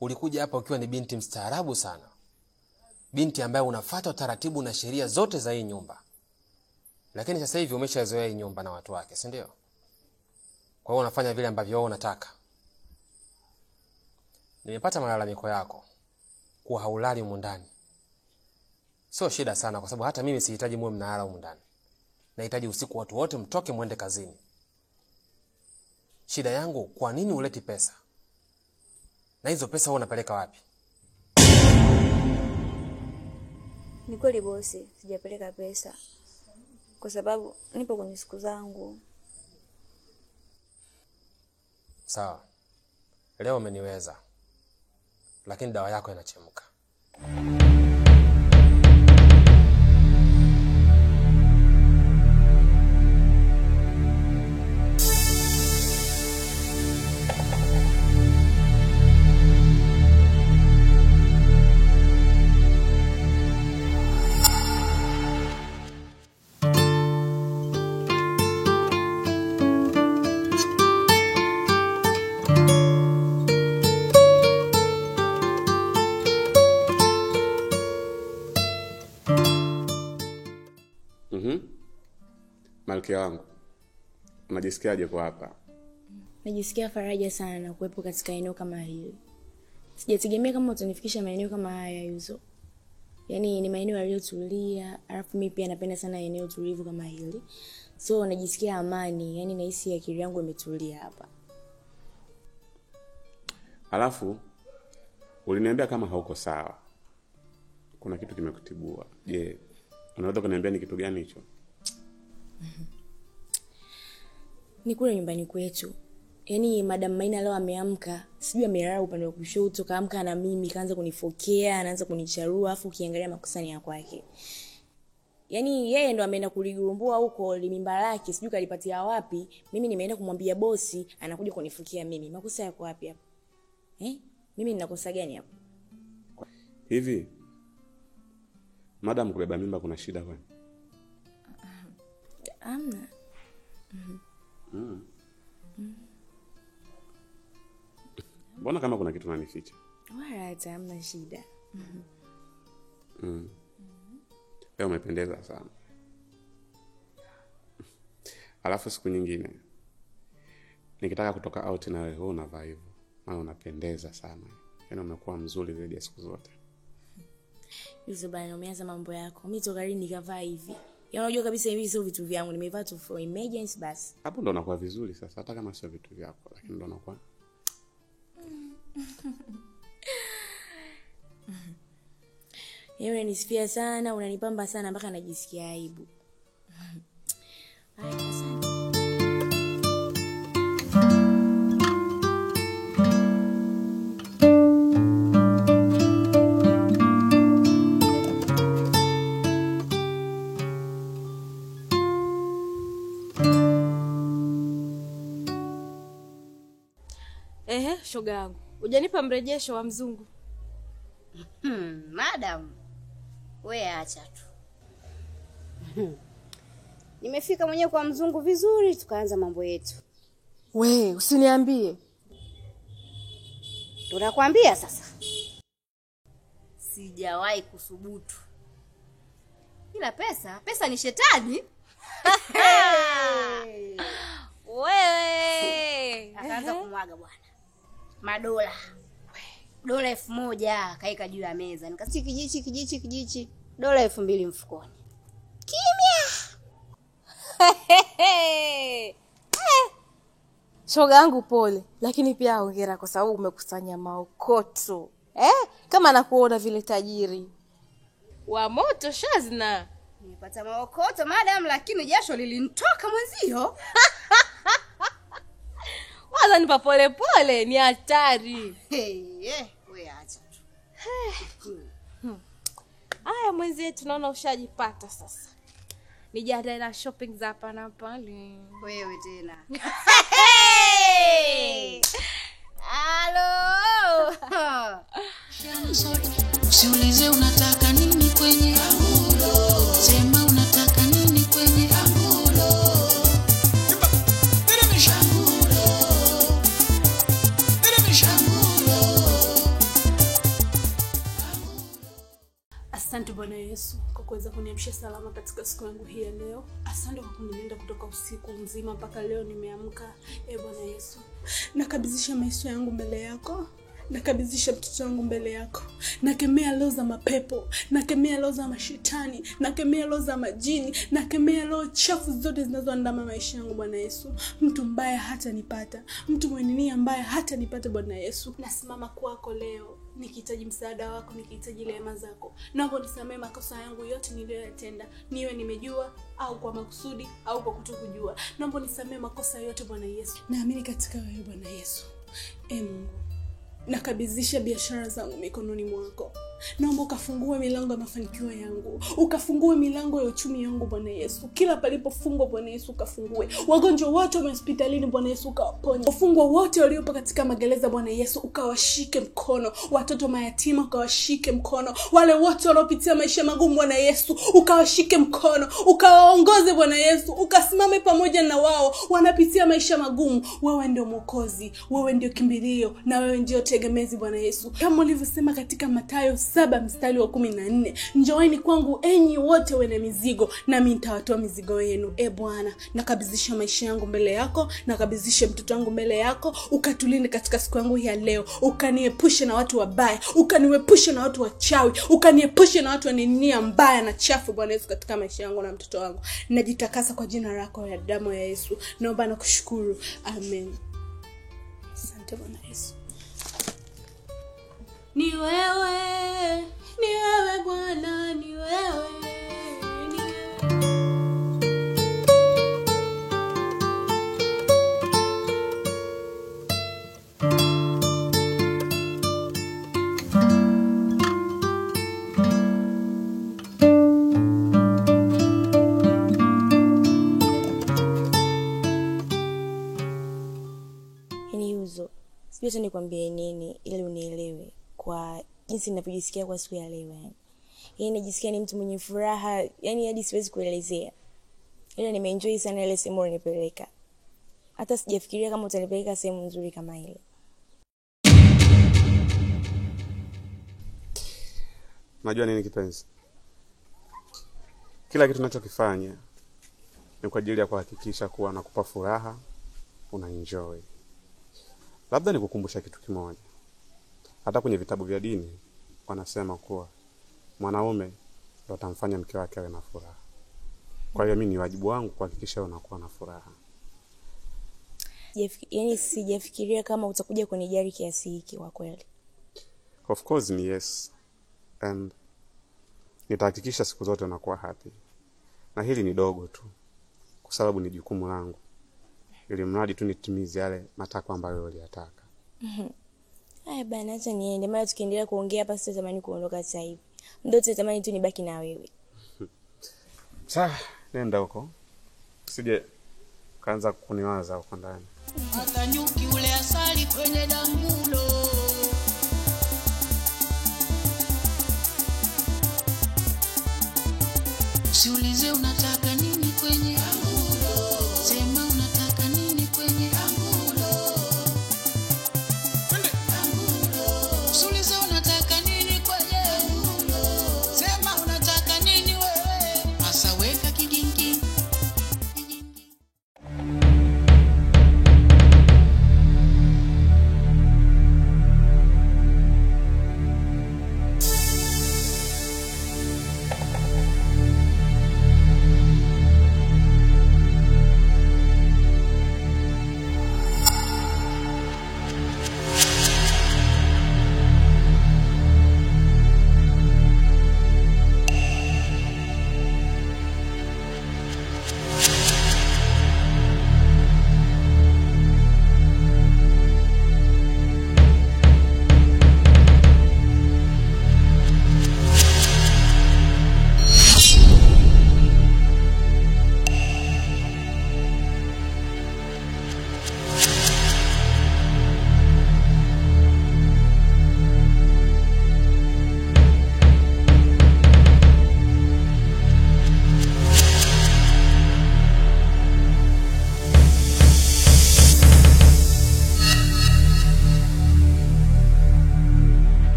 Ulikuja hapa ukiwa ni binti mstaarabu sana. Binti ambaye unafuata utaratibu na sheria zote za hii nyumba. Lakini sasa hivi umeshazoea hii nyumba na watu wake, si ndio? Kwa hiyo unafanya vile ambavyo wewe unataka. Nimepata malalamiko yako kuwa haulali humu ndani. Sio shida sana kwa sababu hata mimi sihitaji muwe mnalala humu ndani. Nahitaji usiku watu wote mtoke muende kazini. Shida yangu, kwa nini uleti pesa? Na hizo pesa wewe unapeleka wapi? Ni kweli bosi, sijapeleka pesa. Kwa sababu nipo kwenye siku zangu. Sawa. Leo umeniweza. Lakini dawa yako inachemka. Malkia wangu, unajisikiaje kwa hapa? Najisikia faraja sana kuwepo katika eneo kama hili. Sijategemea kama utanifikisha maeneo kama haya Yuzo. Yaani ni maeneo yaliyotulia, alafu mimi pia napenda sana eneo tulivu kama hili. So najisikia amani, yaani nahisi akili yangu imetulia hapa. Alafu uliniambia kama hauko sawa. Kuna kitu kimekutibua. Je, unaweza kuniambia ni kitu gani hicho? Ni kule nyumbani kwetu. Yaani Madam Maina leo ameamka, sijui amelala upande wa kushoto, kaamka na mimi kaanza kunifokea, anaanza kunicharua, afu ukiangalia makosa ni ya kwake. Yaani yeye ndo ameenda kuligurumbua huko limimba lake, sijui kalipatia wapi. Mimi nimeenda kumwambia bosi, anakuja kunifukia mimi. Makosa yako wapi hapo? Mimi ninakosa gani hapo? Hivi Madam kubeba mimba kuna shida kwani? Amna. Mbona kama kuna kitu unanificha? Wala hata hamna shida. Leo umependeza sana. Alafu siku nyingine nikitaka kutoka out na wewe unavaa hivyo. Maana unapendeza sana. Yaani umekuwa mzuri zaidi ya siku zote. Yuzo bana, umeanza mambo yako. Mimi toka lini nikavaa hivi? Yaani unajua kabisa hivi sio vitu vyangu, nimevaa tu for emergency basi. Hapo ndo unakuwa vizuri sasa, hata kama sio vitu vyako, lakini ndo unakuwa. Yeye unanisifia sana, unanipamba sana mpaka najisikia aibu. Shoga yangu, hujanipa mrejesho wa mzungu. Madam, wewe acha tu. Nimefika mwenyewe kwa mzungu vizuri, tukaanza mambo yetu. We, usiniambie. Tunakwambia sasa. Sijawahi kusubutu. Ila pesa ni shetani. Wewe. Akaanza kumwaga bwana. Madola. Dola 1000 kaika juu ya meza. Nikasikia kijichi. Dola 2000 mfukoni. Kimya. Shoga yangu pole, lakini pia hongera kwa sababu umekusanya maokoto. Kama nakuona vile tajiri. Wa moto Shazna. Nimepata maokoto madam, lakini jasho lilinitoka mwenzio. Waza nipa pole, ni hatari. Wewe acha tu. Haya mwenzetu, naona ushajipata sasa. Nijiandae na shopping za hapa na pale. Wewe tena. Halo. Usiulize unataka nini kwenye Amuro. Sema unataka nini kwenye Amuro. Asante Bwana Yesu kwa kuweza kuniamsha salama katika siku yangu hii ya leo. Asante kwa kunilinda kutoka usiku mzima mpaka leo nimeamka. Bwana Yesu, nakabidhisha maisha yangu mbele yako. Nakabidhisha mtoto wangu mbele yako. Nakemea roho za mapepo, nakemea roho za mashetani, nakemea roho za majini, nakemea roho chafu zote zinazoandama maisha yangu Bwana Yesu. Mtu mbaya hata nipata, mtu mwenye nia mbaya hata nipata Bwana Yesu. Nasimama kwako leo nikihitaji msaada wako, nikihitaji rehema zako. Naomba unisamehe makosa yangu yote niliyoyatenda, niwe nimejua au kwa makusudi au kwa kutokujua. Naomba unisamehe makosa yote Bwana Yesu. Naamini katika wewe Bwana Yesu. Mungu, nakabidhisha biashara zangu mikononi mwako. Naomba ukafungue milango ya mafanikio yangu, ukafungue milango ya uchumi wangu Bwana Yesu. Kila palipofungwa Bwana Yesu ukafungue. Wagonjwa wote wa hospitalini Bwana Yesu ukawaponye. Wafungwa wote waliopo katika magereza Bwana Yesu ukawashike mkono. Watoto mayatima ukawashike mkono. Wale wote wanaopitia maisha magumu Bwana Yesu ukawashike mkono, ukawaongoze Bwana Yesu, ukasimame pamoja na wao wanapitia maisha magumu. Wewe ndio Mwokozi, wewe ndio kimbilio, na wewe ndio tegemezi Bwana Yesu. Kama ulivyosema katika Mathayo 7:14, njooni kwangu enyi wote wenye mizigo, nami nitawatoa mizigo yenu. Bwana, nakabidhisha maisha yangu mbele yako, nakabidhisha mtoto wangu mbele yako. Ukatulinde katika siku yangu ya leo, ukaniepushe na watu wabaya, ukaniepushe na watu wachawi, ukaniepushe na watu wenye nia mbaya na chafu Bwana Yesu katika maisha yangu na mtoto wangu. Najitakasa kwa jina lako ya damu ya Yesu. Naomba na kushukuru. Amen. Asante Bwana Yesu. Ni wewe Bwana, ni wewe, ni wewe. Yuzo, sijui nikwambie nini ili unielewe kwa jinsi ninavyojisikia kwa siku ya leo yani. Najisikia ni mtu mwenye furaha, yani hadi siwezi kuelezea. Ila nimeenjoy sana ile sehemu ulinipeleka. Hata sijafikiria kama utanipeleka sehemu nzuri kama ile. Najua nini kipenzi? Kila kitu ninachokifanya ni kwa ajili ya kuhakikisha kuwa nakupa furaha, unaenjoy. Labda nikukumbusha kitu kimoja. Hata kwenye vitabu vya dini wanasema kuwa mwanaume ndio atamfanya mke wake awe na furaha. Kwa hiyo mimi ni wajibu wangu kuhakikisha unakuwa na furaha. Yani sijafikiria kama utakuja kunijali kiasi hiki kwa kweli. Of course ni yes. And nitahakikisha siku zote unakuwa happy. Na hili ni dogo tu, kwa sababu ni jukumu langu. Ili mradi tu nitimize yale matakwa ambayo uliyataka. Haya bana, acha niende. Maana tukiendelea kuongea hapa sasa tamani kuondoka sasa hivi. Ndio tutamani tu nibaki na wewe. Sawa, nenda huko. Usije kaanza kuniwaza huko ndani. Hata nyuki ule asali kwenye dangulo. Usiulize unataka